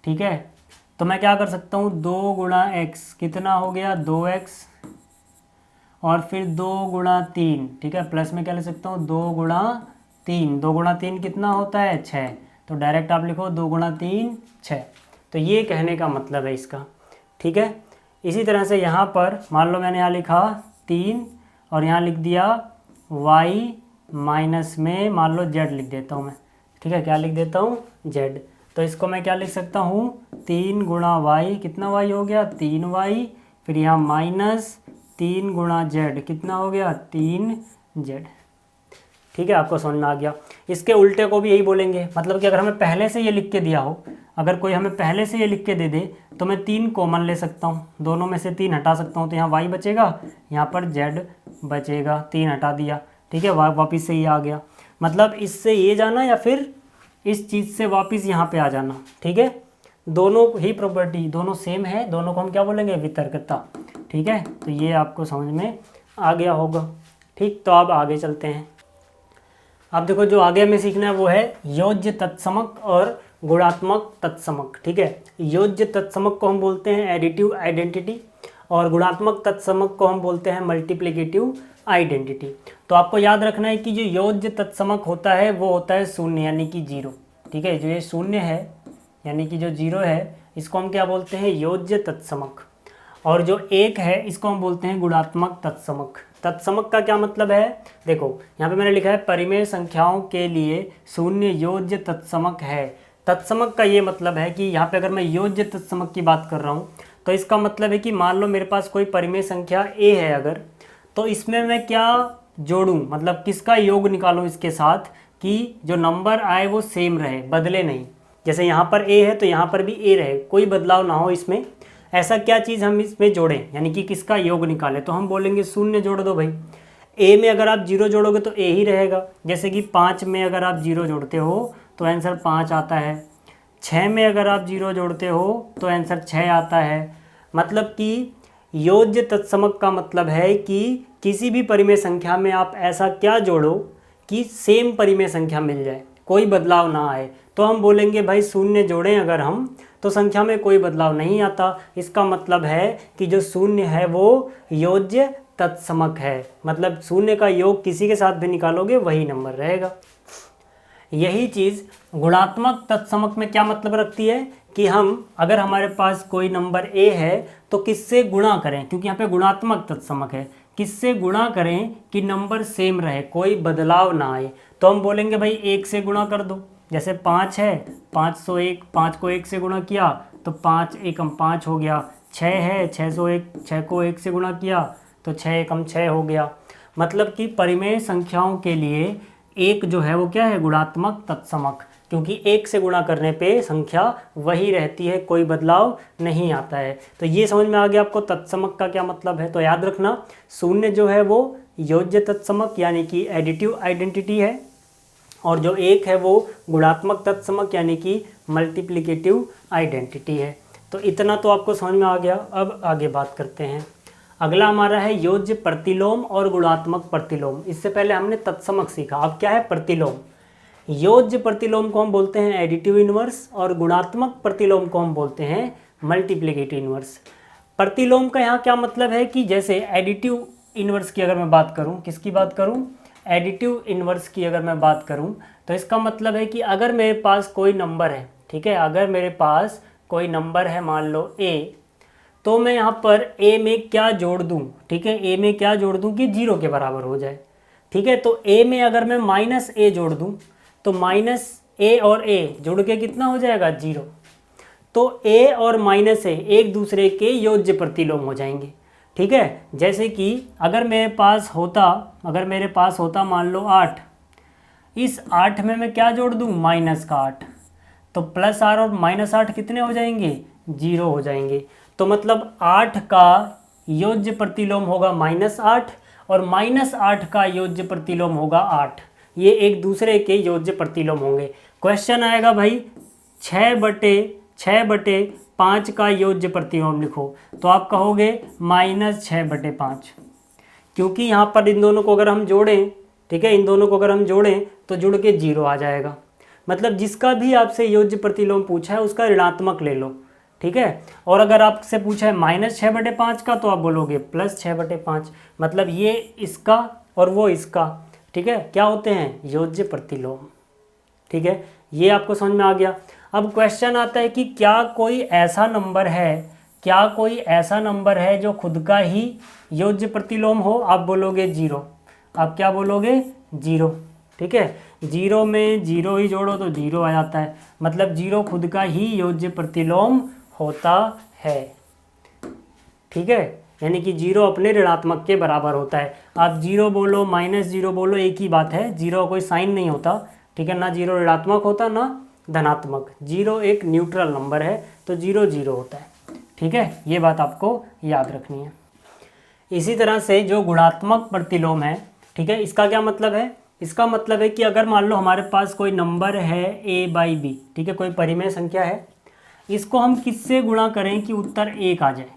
ठीक है। तो मैं क्या कर सकता हूँ, 2 गुणा x कितना हो गया, 2x, और फिर 2 गुणा 3, ठीक है, प्लस में क्या ले सकता हूँ, 2 गुणा 3, 2 गुणा 3 कितना होता है, 6। तो डायरेक्ट आप लिखो 2 गुणा 3 6। तो ये कहने का मतलब है इसका, ठीक है। इसी तरह से यहाँ पर मान लो मैंने यहाँ लिखा 3 और यहाँ लिख दिया y माइनस में मान लो z लिख देता हूँ मैं, ठीक है, क्या लिख देता हूँ, z। तो इसको मैं क्या लिख सकता हूँ, 3 गुणा वाई, कितना वाई हो गया 3y, फिर यहाँ माइनस 3 गुणा जेड, कितना हो गया 3z। ठीक है, आपको समझ में आ गया। इसके उल्टे को भी यही बोलेंगे, मतलब कि अगर हमें पहले से ये लिख के दिया हो, अगर कोई हमें पहले से ये लिख के दे दे तो मैं 3 कॉमन ले सकता हूँ, दोनों में से 3 हटा सकता हूँ, तो यहाँ y बचेगा, यहाँ पर z बचेगा, 3 हटा दिया। ठीक है, वापिस से ये आ गया, मतलब इससे ये जाना या फिर इस चीज़ से वापस यहाँ पे आ जाना। ठीक है, दोनों ही प्रॉपर्टी दोनों सेम है, दोनों को हम क्या बोलेंगे, वितर्कता। ठीक है, तो ये आपको समझ में आ गया होगा। ठीक, तो अब आगे चलते हैं। अब देखो जो आगे हमें सीखना है वो है योज्य तत्समक और गुणात्मक तत्समक। ठीक है, योज्य तत्समक को हम बोलते हैं एडिटिव आइडेंटिटी और गुणात्मक तत्समक को हम बोलते हैं मल्टीप्लिकेटिव आइडेंटिटी। तो आपको याद रखना है कि जो योज्य तत्समक होता है वो होता है शून्य यानी कि 0। ठीक है, जो ये शून्य है यानी कि जो 0 है इसको हम क्या बोलते हैं, योज्य तत्समक। और जो 1 है इसको हम बोलते हैं गुणात्मक तत्समक। तत्समक का क्या मतलब है, देखो यहाँ पे मैंने लिखा है परिमेय संख्याओं के लिए शून्य योज्य तत्समक है। तत्समक का ये मतलब है कि यहाँ पे अगर मैं योज्य तत्समक की बात कर रहा हूँ तो इसका मतलब है कि मान लो मेरे पास कोई परिमेय संख्या a है अगर, तो इसमें मैं क्या जोड़ूं, मतलब किसका योग निकालूं इसके साथ कि जो नंबर आए वो सेम रहे, बदले नहीं। जैसे यहाँ पर a है तो यहाँ पर भी a रहे, कोई बदलाव ना हो इसमें। ऐसा क्या चीज़ हम इसमें जोड़ें, यानी कि किसका योग निकालें, तो हम बोलेंगे शून्य जोड़ दो भाई। a में अगर आप 0 जोड़ोगे तो a ही रहेगा, जैसे कि 5 में अगर आप 0 जोड़ते हो तो आंसर 5 आता है, 6 में अगर आप 0 जोड़ते हो तो आंसर 6 आता है। मतलब कि योज्य तत्समक का मतलब है कि किसी भी परिमेय संख्या में आप ऐसा क्या जोड़ो कि सेम परिमेय संख्या मिल जाए, कोई बदलाव ना आए। तो हम बोलेंगे भाई शून्य जोड़ें अगर हम तो संख्या में कोई बदलाव नहीं आता, इसका मतलब है कि जो शून्य है वो योज्य तत्समक है। मतलब शून्य का योग किसी के साथ भी निकालोगे वही नंबर रहेगा। यही चीज़ गुणात्मक तत्समक में क्या मतलब रखती है कि हम अगर हमारे पास कोई नंबर a है तो किससे गुणा करें, क्योंकि यहाँ पे गुणात्मक तत्समक है, किससे गुणा करें कि नंबर सेम रहे, कोई बदलाव ना आए। तो हम बोलेंगे भाई 1 से गुणा कर दो, जैसे 5 है 501, 5 को 1 से गुणा किया तो 5 एकम 5 हो गया। 6 है 601, 6 को 1 से गुणा किया तो 6 एकम 6 हो गया। मतलब कि परिमेय संख्याओं के लिए एक जो है वो क्या है, गुणात्मक तत्समक, क्योंकि 1 से गुणा करने पे संख्या वही रहती है, कोई बदलाव नहीं आता है। तो ये समझ में आ गया आपको तत्समक का क्या मतलब है। तो याद रखना शून्य जो है वो योज्य तत्समक यानी कि एडिटिव आइडेंटिटी है, और जो 1 है वो गुणात्मक तत्समक यानी कि मल्टीप्लिकेटिव आइडेंटिटी है। तो इतना तो आपको समझ में आ गया। अब आगे बात करते हैं। अगला हमारा है योज्य प्रतिलोम और गुणात्मक प्रतिलोम। इससे पहले हमने तत्समक सीखा, अब क्या है प्रतिलोम। योज्य प्रतिलोम को हम बोलते हैं एडिटिव इनवर्स और गुणात्मक प्रतिलोम को हम बोलते हैं मल्टीप्लिकेटिव इनवर्स। प्रतिलोम का यहाँ क्या मतलब है कि जैसे एडिटिव इनवर्स की अगर मैं बात करूँ, किसकी बात करूँ, एडिटिव इनवर्स की अगर मैं बात करूँ तो इसका मतलब है कि अगर मेरे पास कोई नंबर है, ठीक है, अगर मेरे पास कोई नंबर है मान लो a, तो मैं यहाँ पर a में क्या जोड़ दूँ, ठीक है, a में क्या जोड़ दूँ कि 0 के बराबर हो जाए। ठीक है, तो a में अगर मैं -a जोड़ दूँ तो -a और a जुड़ के कितना हो जाएगा 0। तो a और -a एक दूसरे के योज्य प्रतिलोम हो जाएंगे। ठीक है, जैसे कि अगर मेरे पास होता मान लो 8, इस 8 में मैं क्या जोड़ दूँ, -8, तो +8 और -8 कितने हो जाएंगे, 0 हो जाएंगे। तो मतलब 8 का योज्य प्रतिलोम होगा -8 और -8 का योज्य प्रतिलोम होगा 8। ये एक दूसरे के योज्य प्रतिलोम होंगे। क्वेश्चन आएगा भाई 6/5 का योज्य प्रतिलोम लिखो, तो आप कहोगे -6/5, क्योंकि यहाँ पर इन दोनों को अगर हम जोड़ें, ठीक है, इन दोनों को अगर हम जोड़ें तो जुड़ के 0 आ जाएगा। मतलब जिसका भी आपसे योज्य प्रतिलोम पूछा है उसका ऋणात्मक ले लो। ठीक है, और अगर आपसे पूछा है -6/5 का तो आप बोलोगे +6/5। मतलब ये इसका और वो इसका, ठीक है, क्या होते हैं, योज्य प्रतिलोम। ठीक है, ये आपको समझ में आ गया। अब क्वेश्चन आता है कि क्या कोई ऐसा नंबर है जो खुद का ही योज्य प्रतिलोम हो, आप बोलोगे 0। आप क्या बोलोगे, 0। ठीक है, जीरो में जीरो ही जोड़ो तो जीरो आ जाता है, मतलब जीरो खुद का ही योज्य प्रतिलोम होता है। ठीक है, यानी कि जीरो अपने ऋणात्मक के बराबर होता है। आप जीरो बोलो माइनस जीरो बोलो एक ही बात है, जीरो का कोई साइन नहीं होता। ठीक है, ना जीरो ऋणात्मक होता ना धनात्मक, जीरो एक न्यूट्रल नंबर है, तो जीरो जीरो होता है। ठीक है, ये बात आपको याद रखनी है। इसी तरह से जो गुणात्मक प्रतिलोम है, ठीक है, इसका क्या मतलब है? इसका मतलब है कि अगर मान लो हमारे पास कोई नंबर है a/b, ठीक है, कोई परिमेय संख्या है, इसको हम किससे गुणा करें कि उत्तर 1 आ जाए,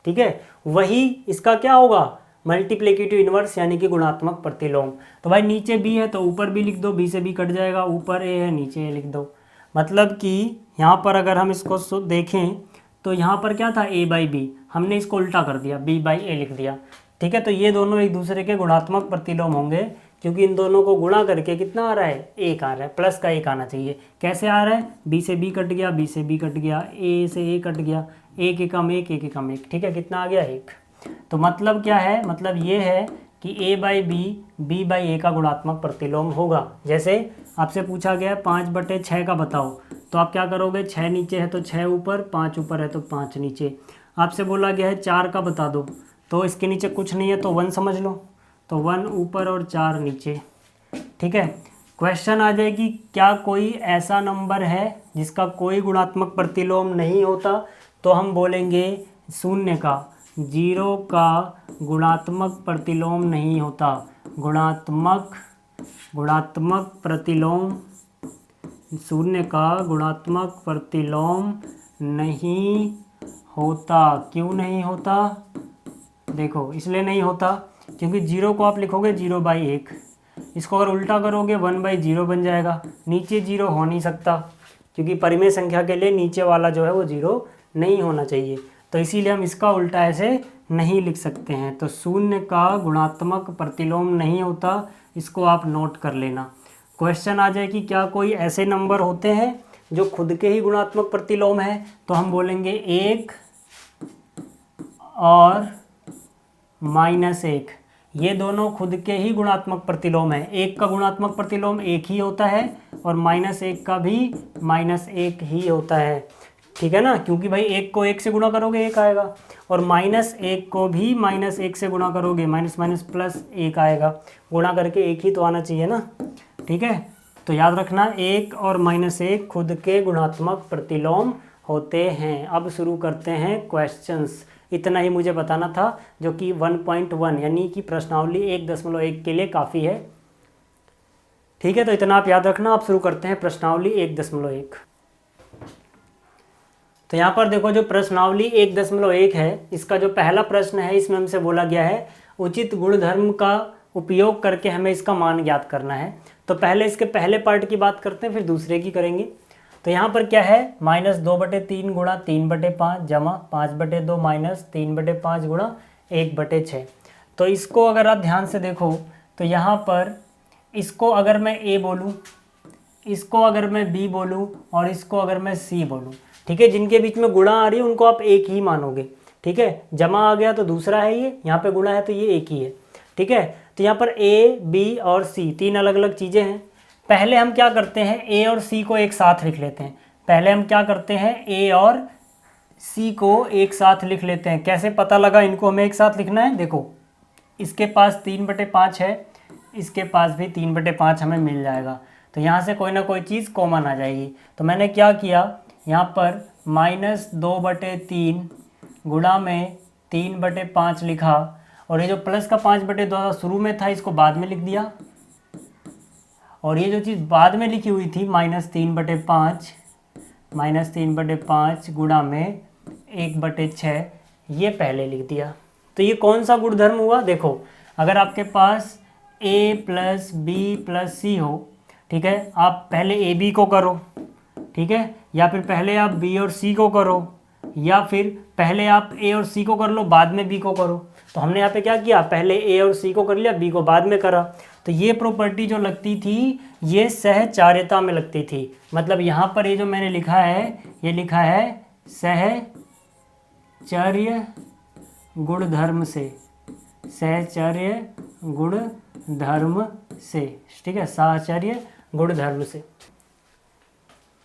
ठीक है, वही इसका क्या होगा? मल्टीप्लिकेटिव इनवर्स यानी कि गुणात्मक प्रतिलोम। तो भाई नीचे b है तो ऊपर b लिख दो, b से b कट जाएगा, ऊपर a है नीचे a लिख दो। मतलब कि यहाँ पर अगर हम इसको देखें तो यहाँ पर क्या था a/b, हमने इसको उल्टा कर दिया, b/a लिख दिया। ठीक है, तो ये दोनों एक दूसरे के गुणात्मक प्रतिलोम होंगे, क्योंकि इन दोनों को गुणा करके कितना आ रहा है? 1 आ रहा है, प्लस का 1 आना चाहिए। कैसे आ रहा है? b से b कट गया, b से b कट गया, a से a कट गया, 1 एकम 1 1 एकम 1। ठीक है, कितना आ गया? 1। तो मतलब क्या है? मतलब ये है कि a/b b/a का गुणात्मक प्रतिलोम होगा। जैसे आपसे पूछा गया 5/6 का बताओ, तो आप क्या करोगे? 6 नीचे है तो 6 ऊपर, 5 ऊपर है तो 5 नीचे। आपसे बोला गया है 4 का बता दो, तो इसके नीचे कुछ नहीं है तो 1 समझ लो, तो 1 ऊपर और 4 नीचे। ठीक है, क्वेश्चन आ जाएगी क्या कोई ऐसा नंबर है जिसका कोई गुणात्मक प्रतिलोम नहीं होता? तो हम बोलेंगे शून्य का, 0 का गुणात्मक प्रतिलोम नहीं होता। गुणात्मक प्रतिलोम, शून्य का गुणात्मक प्रतिलोम नहीं होता। क्यों नहीं होता? देखो, इसलिए नहीं होता क्योंकि 0 को आप लिखोगे 0/1, इसको अगर उल्टा करोगे 1/0 बन जाएगा। नीचे 0 हो नहीं सकता, क्योंकि परिमेय संख्या के लिए नीचे वाला जो है वो 0 नहीं होना चाहिए, तो इसीलिए हम इसका उल्टा ऐसे नहीं लिख सकते हैं। तो शून्य का गुणात्मक प्रतिलोम नहीं होता, इसको आप नोट कर लेना। क्वेश्चन आ जाए कि क्या कोई ऐसे नंबर होते हैं जो खुद के ही गुणात्मक प्रतिलोम है? तो हम बोलेंगे 1 और -1, ये दोनों खुद के ही गुणात्मक प्रतिलोम है। 1 का गुणात्मक प्रतिलोम 1 ही होता है और -1 का भी -1 ही होता है। ठीक है ना, क्योंकि भाई 1 को 1 से गुणा करोगे 1 आएगा, और -1 को भी -1 से गुणा करोगे माइनस माइनस प्लस 1 आएगा। गुणा करके 1 ही तो आना चाहिए ना। ठीक है, तो याद रखना 1 और -1 खुद के गुणात्मक प्रतिलोम होते हैं। अब शुरू करते हैं क्वेश्चंस। इतना ही मुझे बताना था, जो कि 1.1 यानी कि प्रश्नावली 1.1 के लिए काफ़ी है। ठीक है, तो इतना आप याद रखना। आप शुरू करते हैं प्रश्नावली 1.1। तो यहाँ पर देखो, जो प्रश्नावली 1.1 है, इसका जो पहला प्रश्न है, इसमें हमसे बोला गया है उचित गुणधर्म का उपयोग करके हमें इसका मान ज्ञात करना है। तो पहले इसके पहले पार्ट की बात करते हैं, फिर दूसरे की करेंगे। तो यहाँ पर क्या है? -2/3 गुणा 3/5 जमा 5/2 माइनस 3/5 गुणा 1/6। तो इसको अगर आप ध्यान से देखो तो यहाँ पर इसको अगर मैं a बोलूँ, इसको अगर मैं b बोलूँ और इसको अगर मैं c बोलूँ, ठीक है, जिनके बीच में गुणा आ रही है उनको आप एक ही मानोगे। ठीक है, जमा आ गया तो दूसरा है, ये यहाँ पे गुणा है तो ये एक ही है। ठीक है, तो यहाँ पर a, b और c 3 अलग अलग चीज़ें हैं। पहले हम क्या करते हैं, a और c को एक साथ लिख लेते हैं। पहले हम क्या करते हैं, a और c को एक साथ लिख लेते हैं। कैसे पता लगा इनको हमें एक साथ लिखना है? देखो, इसके पास 3/5 है, इसके पास भी 3/5 हमें मिल जाएगा, तो यहाँ से कोई ना कोई चीज़ कॉमन आ जाएगी। तो मैंने क्या किया, यहाँ पर -2/3 गुणा में 3/5 लिखा, और ये जो प्लस का 5/2 शुरू में था इसको बाद में लिख दिया, और ये जो चीज़ बाद में लिखी हुई थी -3/5 गुणा में 1/6 ये पहले लिख दिया। तो ये कौन सा गुणधर्म हुआ? देखो, अगर आपके पास a + b + c हो, ठीक है, आप पहले a b को करो, ठीक है, या फिर पहले आप b और c को करो, या फिर पहले आप a और c को कर लो बाद में b को करो। तो हमने यहाँ पे क्या किया, पहले a और c को कर लिया, b को बाद में करा। तो ये प्रॉपर्टी जो लगती थी ये सहचार्यता में लगती थी। मतलब यहाँ पर ये जो मैंने लिखा है, ये लिखा है सहचर्य गुणधर्म से, सहचर्य गुणधर्म से। ठीक है, सहचर्य गुणधर्म से।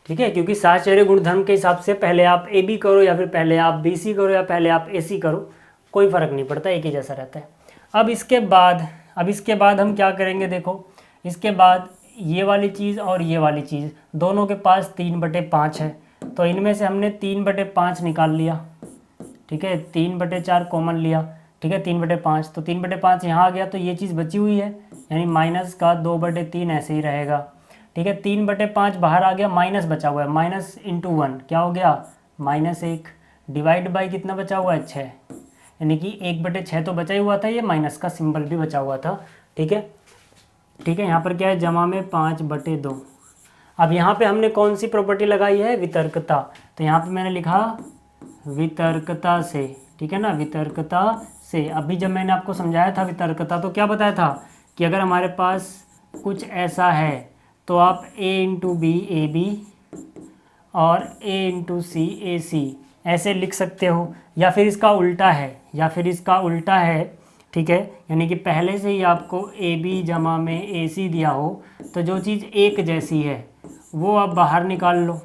ठीक है, क्योंकि साहचर्य गुणधर्म के हिसाब से पहले आप ए बी करो या फिर पहले आप बी सी करो या पहले आप ए सी करो, कोई फ़र्क नहीं पड़ता, एक ही जैसा रहता है। अब इसके बाद हम क्या करेंगे, देखो इसके बाद ये वाली चीज़ और ये वाली चीज़ दोनों के पास 3/5 है, तो इनमें से हमने 3/5 निकाल लिया। ठीक है, 3/4 कॉमन लिया। ठीक है, 3/5, तो 3/5 यहाँ आ गया, तो ये चीज़ बची हुई है, यानी माइनस का 2/3 ऐसे ही रहेगा। ठीक है, 3/5 बाहर आ गया, माइनस बचा हुआ है, माइनस इंटू 1 क्या हो गया, -1 डिवाइड बाई कितना बचा हुआ है, 6, यानी कि 1/6 तो बचा ही हुआ था, ये माइनस का सिंबल भी बचा हुआ था। ठीक है, यहाँ पर क्या है, जमा में 5/2। अब यहाँ पे हमने कौन सी प्रॉपर्टी लगाई है, वितर्कता, तो यहाँ पे मैंने लिखा वितर्कता से। ठीक है ना, वितर्कता से। अभी जब मैंने आपको समझाया था वितर्कता, तो क्या बताया था कि अगर हमारे पास कुछ ऐसा है तो आप a into B A B और a into C A C ऐसे लिख सकते हो, या फिर इसका उल्टा है। ठीक है, यानी कि पहले से ही आपको ए बी जमा में ए सी दिया हो, तो जो चीज़ एक जैसी है वो आप बाहर निकाल लो,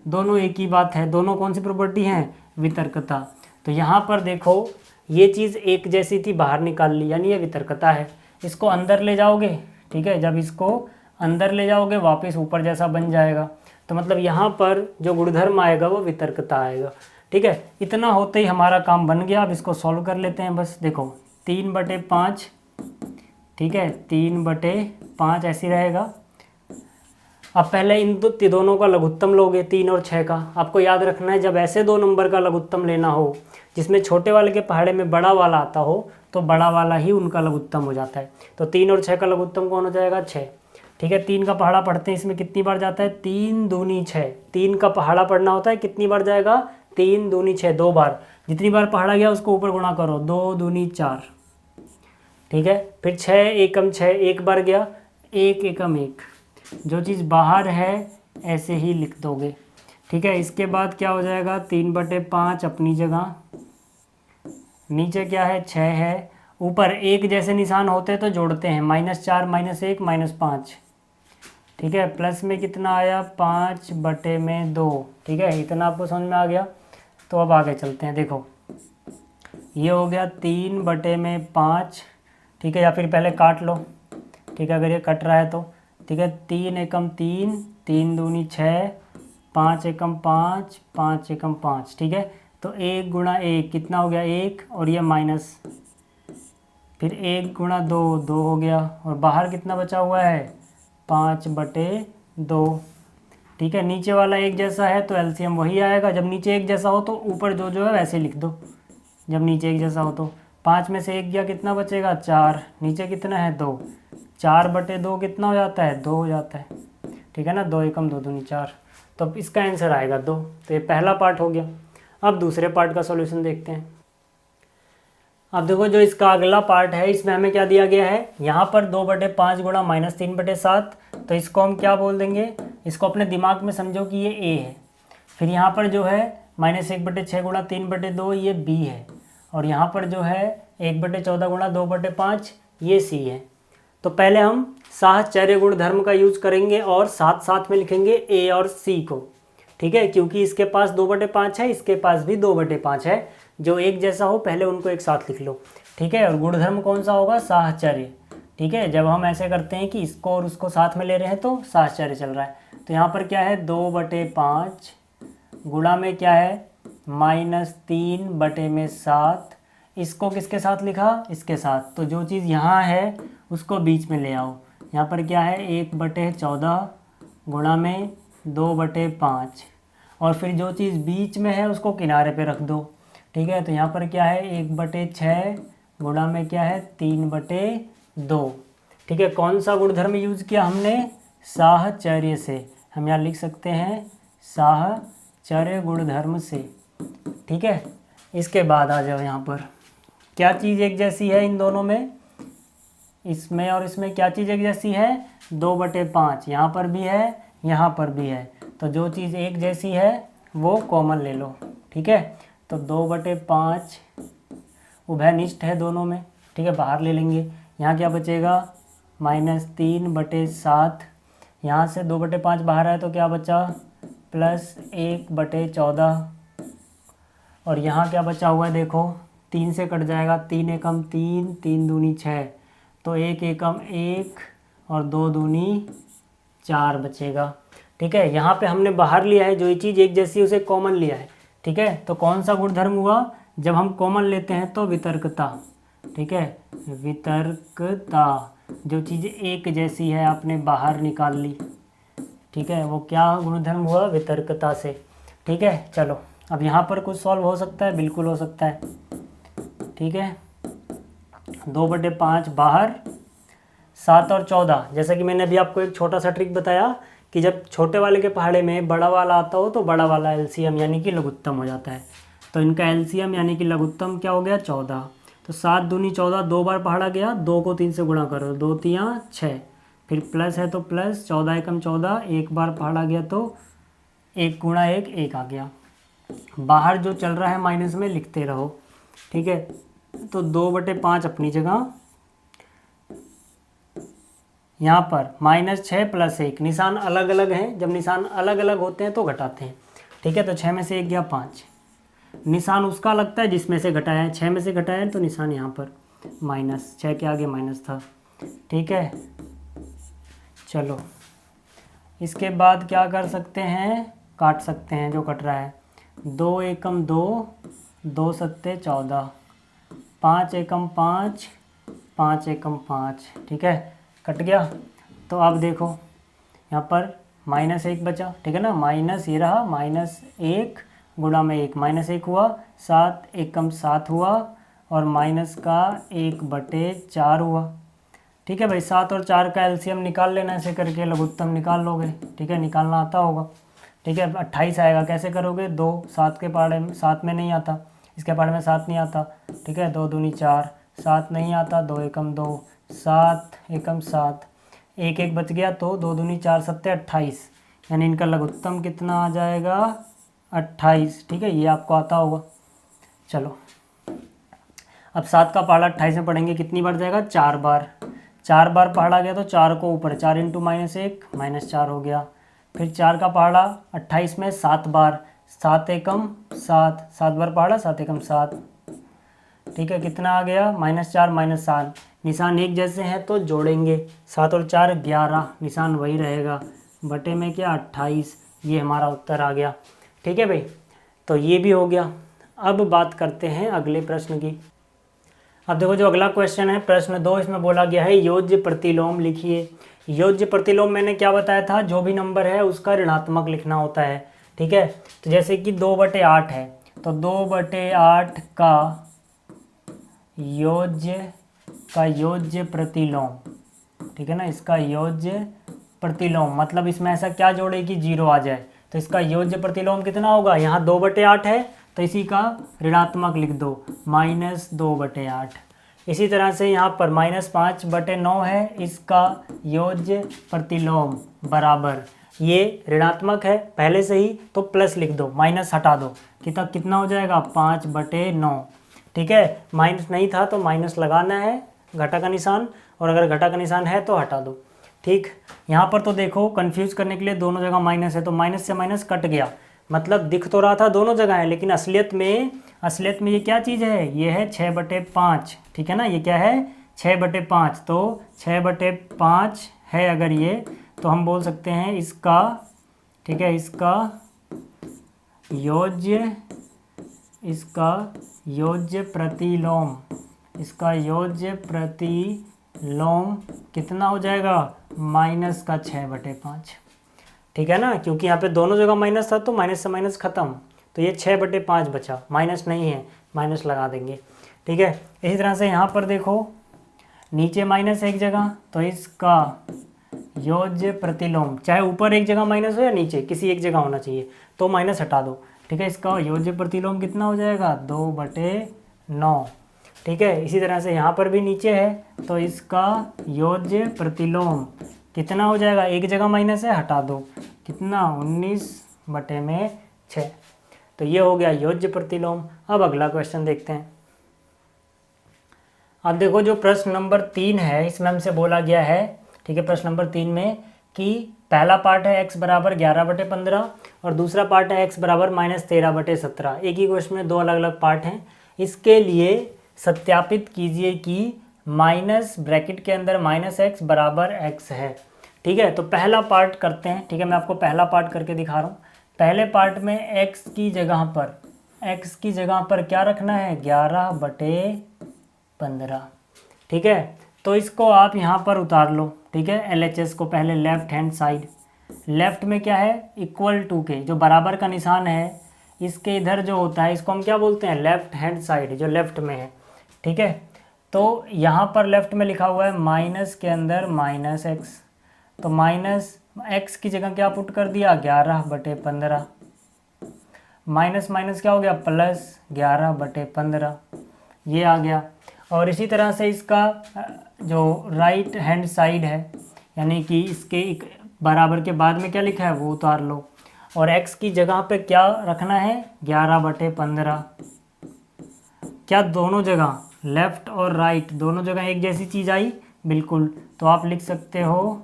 दोनों एक ही बात है। दोनों कौन सी प्रॉपर्टी हैं, वितर्कता। तो यहाँ पर देखो ये चीज़ एक जैसी थी, बाहर निकाल ली, यानी ये वितर्कता है। इसको अंदर ले जाओगे, ठीक है, जब इसको अंदर ले जाओगे वापस ऊपर जैसा बन जाएगा, तो मतलब यहाँ पर जो गुणधर्म आएगा वो वितर्कता आएगा। ठीक है, इतना होते ही हमारा काम बन गया। अब इसको सॉल्व कर लेते हैं। बस देखो 3/5, ठीक है, 3/5 ऐसे रहेगा। अब पहले इन दोनों का लघुत्तम लोगे, 3 और 6 का। आपको याद रखना है, जब ऐसे दो नंबर का लघुत्तम लेना हो जिसमें छोटे वाले के पहाड़े में बड़ा वाला आता हो, तो बड़ा वाला ही उनका लघुत्तम हो जाता है। तो 3 और 6 का लघुत्तम कौन हो जाएगा, 6। ठीक है, 3 का पहाड़ा पढ़ते हैं, इसमें कितनी बार जाता है, 3 दूनी 6। 3 का पहाड़ा पढ़ना होता है, कितनी बार जाएगा, 3 दूनी 6, 2 बार। जितनी बार पहाड़ा गया उसको ऊपर गुणा करो, 2 दूनी 4। ठीक है, फिर 6 एकम 6, एक बार गया, 1 एकम 1। जो चीज़ बाहर है ऐसे ही लिख दोगे। ठीक है, इसके बाद क्या हो जाएगा, 3/5 अपनी जगह, नीचे क्या है, 6 है, ऊपर एक जैसे निशान होते हैं तो जोड़ते हैं, -4 -1 -5। ठीक है, प्लस में कितना आया, 5/2। ठीक है, इतना आपको समझ में आ गया। तो अब आगे चलते हैं। देखो ये हो गया 3/5। ठीक है, या फिर पहले काट लो। ठीक है, अगर ये कट रहा है तो ठीक है, 3 एकम 3, 3 दूनी 6, 5 एकम 5, 5 एकम 5। ठीक है, तो 1 गुणा 1 कितना हो गया, 1, और ये माइनस, फिर 1 गुणा 2, 2 हो गया, और बाहर कितना बचा हुआ है, 5/2। ठीक है, नीचे वाला एक जैसा है तो एलसीएम वही आएगा। जब नीचे एक जैसा हो तो ऊपर जो है वैसे लिख दो, जब नीचे एक जैसा हो तो। 5 में से 1 गया, कितना बचेगा, 4। नीचे कितना है, 2। 4/2 कितना हो जाता है, 2 हो जाता है। ठीक है ना, 2 एकम 2 दूनी 4। तो अब इसका आंसर आएगा 2। तो ये पहला पार्ट हो गया। अब दूसरे पार्ट का सॉल्यूशन देखते हैं। अब देखो जो इसका अगला पार्ट है, इसमें हमें क्या दिया गया है, यहाँ पर 2/5 गुणा -3/7। तो इसको हम क्या बोल देंगे, इसको अपने दिमाग में समझो कि ये ए है। फिर यहाँ पर जो है -1/6 गुणा 3/2 ये बी है, और यहाँ पर जो है 1/14 गुणा 2/5 ये सी है। तो पहले हम साहचर्य गुणधर्म का यूज करेंगे और साथ साथ में लिखेंगे ए और सी को। ठीक है, क्योंकि इसके पास 2/5 है, इसके पास भी 2/5 है, जो एक जैसा हो पहले उनको एक साथ लिख लो। ठीक है, और गुणधर्म कौन सा होगा, साहचर्य। ठीक है, जब हम ऐसे करते हैं कि इसको और उसको साथ में ले रहे हैं तो साहचर्य चल रहा है। तो यहाँ पर क्या है, 2/5 गुणा में क्या है, -3/7। इसको किसके साथ लिखा, इसके साथ। तो जो चीज़ यहाँ है उसको बीच में ले आओ। यहाँ पर क्या है, 1/14 गुणा में 2/5, और फिर जो चीज़ बीच में है उसको किनारे पे रख दो। ठीक है, तो यहाँ पर क्या है, 1/6 गुणा में क्या है, 3/2। ठीक है, कौन सा गुणधर्म यूज किया हमने, साहचर्य से। हम यहाँ लिख सकते हैं साहचर्य गुणधर्म से। ठीक है, इसके बाद आ जाओ यहाँ पर, क्या चीज़ एक जैसी है इन दोनों में, इसमें और इसमें क्या चीज़ एक जैसी है, 2/5। यहाँ पर भी है, यहाँ पर भी है, तो जो चीज़ एक जैसी है वो कॉमन ले लो। ठीक है, तो 2/5 उभयनिष्ठ है दोनों में। ठीक है, बाहर ले लेंगे। यहाँ क्या बचेगा, -3/7। यहाँ से 2/5 बाहर है तो क्या बचा, +1/14। और यहाँ क्या बचा हुआ है देखो, 3 से कट जाएगा, 3 एकम 3, 3 दूनी 6, तो 1 एकम 1 और 2 दूनी 4 बचेगा। ठीक है, यहाँ पे हमने बाहर लिया है, जो ये चीज़ एक जैसी उसे कॉमन लिया है। ठीक है, तो कौन सा गुणधर्म हुआ, जब हम कॉमन लेते हैं तो वितर्कता। ठीक है, वितर्कता, जो चीज़ एक जैसी है आपने बाहर निकाल ली। ठीक है, वो क्या गुणधर्म हुआ, वितर्कता से। ठीक है, चलो अब यहाँ पर कुछ सॉल्व हो सकता है, बिल्कुल हो सकता है। ठीक है, 2/5 बाहर, 7 और 14। जैसा कि मैंने अभी आपको एक छोटा सा ट्रिक बताया कि जब छोटे वाले के पहाड़े में बड़ा वाला आता हो तो बड़ा वाला एलसीएम यानी कि लघुत्तम हो जाता है। तो इनका एलसीएम यानी कि लघुत्तम क्या हो गया, 14। तो 7 दूनी 14, 2 बार पहाड़ा गया, 2 को 3 से गुणा करो, 2 3 6, फिर प्लस है तो प्लस, 14 एकम 14, एक बार पहाड़ा गया तो 1 गुणा 1 1 आ गया। बाहर जो चल रहा है माइनस में लिखते रहो। ठीक है, तो 2/5 अपनी जगह, यहाँ पर -6 + 1, निशान अलग अलग हैं, जब निशान अलग अलग होते हैं तो घटाते हैं। ठीक है, तो 6 में से 1 गया 5, निशान उसका लगता है जिसमें से घटाया है, 6 में से घटाया है तो निशान यहाँ पर -6 के आगे माइनस था। ठीक है, चलो इसके बाद क्या कर सकते हैं, काट सकते हैं जो कट रहा है। 2 एकम 2, 2 सत्ते 14, 5 एकम 5, 5 एकम 5। ठीक है, कट गया। तो अब देखो यहाँ पर -1 बचा। ठीक है ना, माइनस ये रहा, -1 गुणा में 1, -1 हुआ, 7 एकम 7 हुआ, और माइनस का 1/4 हुआ। ठीक है भाई, 7 और 4 का एलसीएम निकाल लेना, ऐसे करके लघुत्तम निकाल लोगे। ठीक है, निकालना आता होगा। ठीक है, 28 आएगा, कैसे करोगे, 2 7 के पहाड़े में 7 में नहीं आता, इसके पहाड़े में 7 नहीं आता। ठीक है, 2 दूनी 4, 7 नहीं आता, 2 एकम 2, 7 एकम 7, 1 1 बच गया, तो 2 दूनी 4 7 28, यानी इनका लघुत्तम कितना आ जाएगा, 28। ठीक है, ये आपको आता होगा। चलो अब 7 का पहाड़ा 28 में पढ़ेंगे, कितनी बार जाएगा, 4 बार। 4 बार पहाड़ा गया तो 4 को ऊपर, 4 × -1 -4 हो गया। फिर 4 का पहाड़ा 28 में 7 बार, 7 एकम 7, 7 बार पहाड़ा, 7 एकम 7। ठीक है, कितना आ गया, -4 -7, निशान एक जैसे हैं तो जोड़ेंगे, 7 और 4 11, निशान वही रहेगा, बटे में क्या 28, ये हमारा उत्तर आ गया। ठीक है भाई, तो ये भी हो गया। अब बात करते हैं अगले प्रश्न की। अब देखो जो अगला क्वेश्चन है, प्रश्न 2, इसमें बोला गया है योज्य प्रतिलोम लिखिए। योज्य प्रतिलोम मैंने क्या बताया था, जो भी नंबर है उसका ऋणात्मक लिखना होता है। ठीक है, तो जैसे कि 2/8 है, तो 2/8 का योज्य प्रतिलोम। ठीक है ना, इसका योज्य प्रतिलोम मतलब इसमें ऐसा क्या जोड़े कि 0 आ जाए, तो इसका योज्य प्रतिलोम कितना होगा, यहाँ 2/8 है तो इसी का ऋणात्मक लिख दो, -2/8। इसी तरह से यहाँ पर -5/9 है, इसका योज्य प्रतिलोम बराबर, ये ऋणात्मक है पहले से ही तो प्लस लिख दो, माइनस हटा दो, कितना हो जाएगा 5/9। ठीक है, माइनस नहीं था तो माइनस लगाना है, घटा का निशान, और अगर घटा का निशान है तो हटा दो। ठीक, यहाँ पर तो देखो कंफ्यूज करने के लिए दोनों जगह माइनस है, तो माइनस से माइनस कट गया, मतलब दिख तो रहा था दोनों जगह है, लेकिन असलियत में ये क्या चीज़ है, ये है 6/5। ठीक है ना, ये क्या है 6/5, तो 6/5 है अगर ये, तो हम बोल सकते हैं इसका, ठीक है, इसका योज्य प्रतिलोम, इसका योज्य प्रतिलोम कितना हो जाएगा, -6/5। ठीक है ना, क्योंकि यहाँ पे दोनों जगह माइनस था तो माइनस से माइनस खत्म, तो ये 6/5 बचा, माइनस नहीं है, माइनस लगा देंगे। ठीक है, इसी तरह से यहाँ पर देखो नीचे माइनस एक जगह, तो इसका योज्य प्रतिलोम, चाहे ऊपर एक जगह माइनस हो या नीचे किसी एक जगह होना चाहिए, तो माइनस हटा दो। ठीक है, इसका योज्य प्रतिलोम कितना हो जाएगा, 2/9। ठीक है, इसी तरह से यहाँ पर भी नीचे है, तो इसका योज्य प्रतिलोम कितना हो जाएगा, एक जगह माइनस है, हटा दो, कितना 19/6। तो ये हो गया योज्य प्रतिलोम। अब अगला क्वेश्चन देखते हैं। अब देखो जो प्रश्न नंबर 3 है, इसमें हमसे बोला गया है, ठीक है, प्रश्न नंबर 3 में कि पहला पार्ट है x बराबर 11/15 और दूसरा पार्ट है x बराबर -13/17। एक ही क्वेश्चन में दो अलग अलग पार्ट हैं। इसके लिए सत्यापित कीजिए कि माइनस ब्रैकेट के अंदर -x बराबर x है। ठीक है, तो पहला पार्ट करते हैं। ठीक है, मैं आपको पहला पार्ट करके दिखा रहा हूँ। पहले पार्ट में x की जगह पर क्या रखना है, 11/15। ठीक है, तो इसको आप यहाँ पर उतार लो। ठीक है, LHS को पहले लेफ्ट हैंड साइड, लेफ्ट में क्या है, इक्वल टू के जो बराबर का निशान है इसके इधर जो होता है इसको हम क्या बोलते हैं, लेफ्ट हैंड साइड, जो लेफ्ट में है। ठीक है, तो यहाँ पर लेफ्ट में लिखा हुआ है माइनस के अंदर -x, तो -x की जगह क्या पुट कर दिया, 11/15। माइनस माइनस क्या हो गया, प्लस 11/15, ये आ गया। और इसी तरह से इसका जो राइट हैंड साइड है, यानी कि इसके बराबर के बाद में क्या लिखा है वो उतार लो, और x की जगह पे क्या रखना है, 11/15। क्या दोनों जगह, लेफ्ट और राइट दोनों जगह एक जैसी चीज़ आई, बिल्कुल। तो आप लिख सकते हो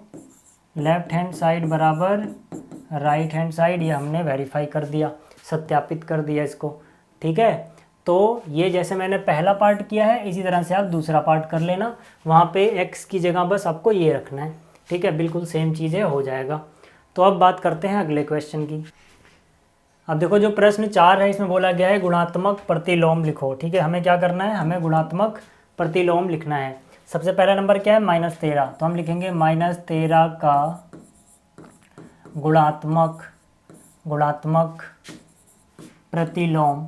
लेफ्ट हैंड साइड बराबर राइट हैंड साइड। ये हमने वेरीफाई कर दिया, सत्यापित कर दिया इसको। ठीक है, तो ये जैसे मैंने पहला पार्ट किया है इसी तरह से आप दूसरा पार्ट कर लेना। वहाँ पे x की जगह बस आपको ये रखना है। ठीक है, बिल्कुल सेम चीज़ें हो जाएगा। तो अब बात करते हैं अगले क्वेश्चन की। अब देखो जो प्रश्न 4 है इसमें बोला गया है गुणात्मक प्रतिलोम लिखो। ठीक है, हमें क्या करना है, हमें गुणात्मक प्रतिलोम लिखना है। सबसे पहला नंबर क्या है, -13, तो हम लिखेंगे -13 का गुणात्मक प्रतिलोम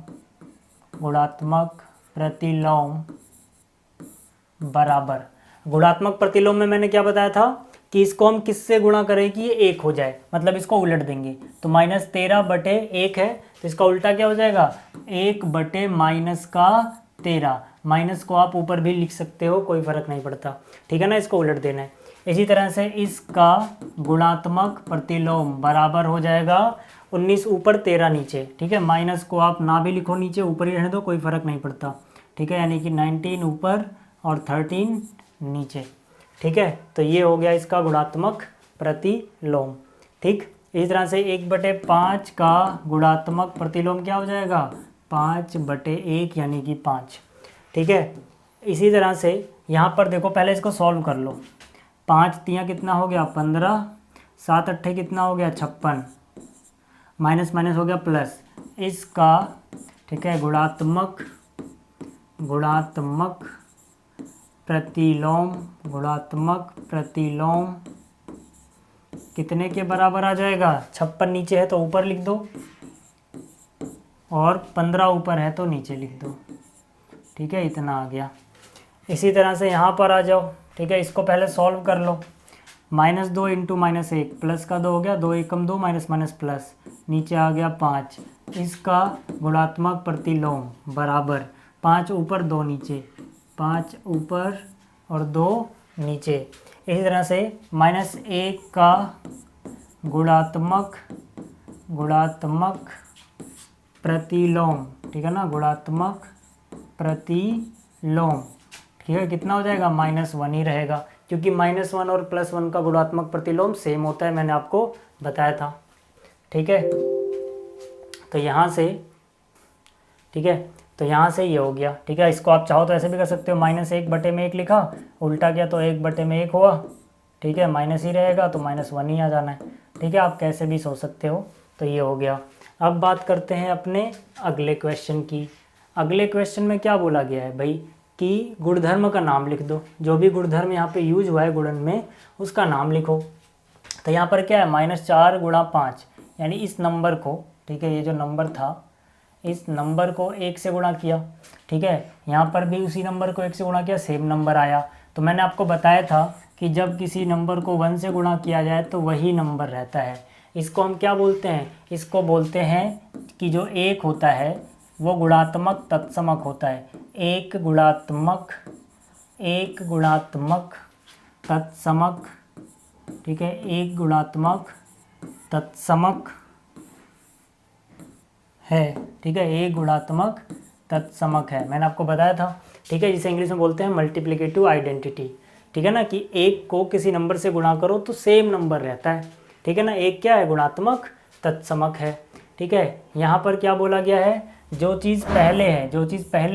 बराबर। गुणात्मक प्रतिलोम में मैंने क्या बताया था कि इसको हम किससे गुणा करें कि ये 1 हो जाए, मतलब इसको उलट देंगे। तो -13/1 है, तो इसका उल्टा क्या हो जाएगा, 1/-13। माइनस को आप ऊपर भी लिख सकते हो, कोई फर्क नहीं पड़ता। ठीक है ना, इसको उलट देना है। इसी तरह से इसका गुणात्मक प्रतिलोम बराबर हो जाएगा 19 ऊपर 13 नीचे। ठीक है, माइनस को आप ना भी लिखो नीचे, ऊपर ही रहने दो, कोई फर्क नहीं पड़ता। ठीक है, यानी कि 19 ऊपर और 13 नीचे। ठीक है, तो ये हो गया इसका गुणात्मक प्रतिलोम। ठीक, इसी तरह से 1/5 का गुणात्मक प्रतिलोम क्या हो जाएगा, 5/1 यानी कि 5। ठीक है, इसी तरह से यहाँ पर देखो, पहले इसको सॉल्व कर लो। 5 तियाँ कितना हो गया, 15, 7 अट्ठे कितना हो गया, 56, माइनस माइनस हो गया प्लस। इसका ठीक है गुणात्मक प्रतिलोम कितने के बराबर आ जाएगा, 56 नीचे है तो ऊपर लिख दो, और 15 ऊपर है तो नीचे लिख दो। ठीक है, इतना आ गया। इसी तरह से यहाँ पर आ जाओ। ठीक है, इसको पहले सॉल्व कर लो। -2 × -1, प्लस का 2 हो गया, 2 एकम 2, माइनस माइनस प्लस, नीचे आ गया 5। इसका गुणात्मक प्रतिलोम बराबर 5 ऊपर 2 नीचे, 5 ऊपर और 2 नीचे। इसी तरह से -1 का गुणात्मक प्रतिलोम, ठीक है ना, गुणात्मक प्रतिलोम। ठीक है, कितना हो जाएगा, -1 ही रहेगा, क्योंकि -1 और +1 का गुणात्मक प्रतिलोम सेम होता है, मैंने आपको बताया था। ठीक है, तो यहाँ से ठीक है, तो यहाँ से ये हो गया। ठीक है, इसको आप चाहो तो ऐसे भी कर सकते हो, -1/1 लिखा, उल्टा किया तो 1/1 हुआ। ठीक है, माइनस ही रहेगा तो -1 ही आ जाना है। ठीक है, आप कैसे भी सोच सकते हो। तो ये हो गया। अब बात करते हैं अपने अगले क्वेश्चन की। अगले क्वेश्चन में क्या बोला गया है भाई, कि गुणधर्म का नाम लिख दो। जो भी गुणधर्म यहाँ पे यूज हुआ है गुणन में, उसका नाम लिखो। तो यहाँ पर क्या है, -4 × 5, यानी इस नंबर को, ठीक है, ये जो नंबर था इस नंबर को 1 से गुणा किया। ठीक है, यहाँ पर भी उसी नंबर को 1 से गुणा किया, सेम नंबर आया। तो मैंने आपको बताया था कि जब किसी नंबर को 1 से गुणा किया जाए तो वही नंबर रहता है। इसको हम क्या बोलते हैं, इसको बोलते हैं कि जो 1 होता है वो गुणात्मक तत्समक होता है। एक गुणात्मक तत्समक, ठीक है, एक गुणात्मक तत्समक है। ठीक है, एक गुणात्मक तत्समक है, मैंने आपको बताया था। ठीक है, जिसे इंग्लिश में बोलते हैं मल्टीप्लिकेटिव आइडेंटिटी। ठीक है ना, कि एक को किसी नंबर से गुणा करो तो सेम नंबर रहता है। ठीक है ना। एक क्या है, गुणात्मक तत्समक है। ठीक है, यहाँ पर क्या बोला गया है, जो चीज़ पहले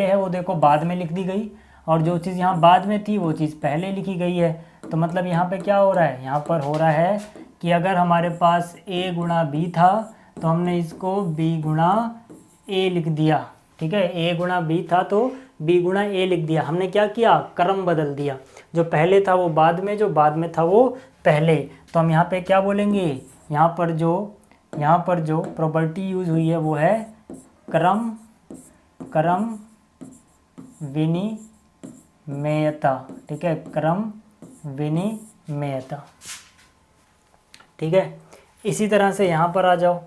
है वो देखो बाद में लिख दी गई, और जो चीज़ यहाँ बाद में थी वो चीज़ पहले लिखी गई है। तो मतलब यहाँ पे क्या हो रहा है, यहाँ पर हो रहा है कि अगर हमारे पास a गुणा b था तो हमने इसको b गुणा a लिख दिया। ठीक है, a गुणा b था तो b गुणा a लिख दिया। हमने क्या किया, क्रम बदल दिया, जो पहले था वो बाद में, जो बाद में था वो पहले। तो हम यहाँ पे क्या बोलेंगे, यहाँ पर जो प्रॉपर्टी यूज हुई है वो है क्रम विनिमेयता। ठीक है, क्रम विनिमेयता। ठीक है, इसी तरह से यहाँ पर आ जाओ।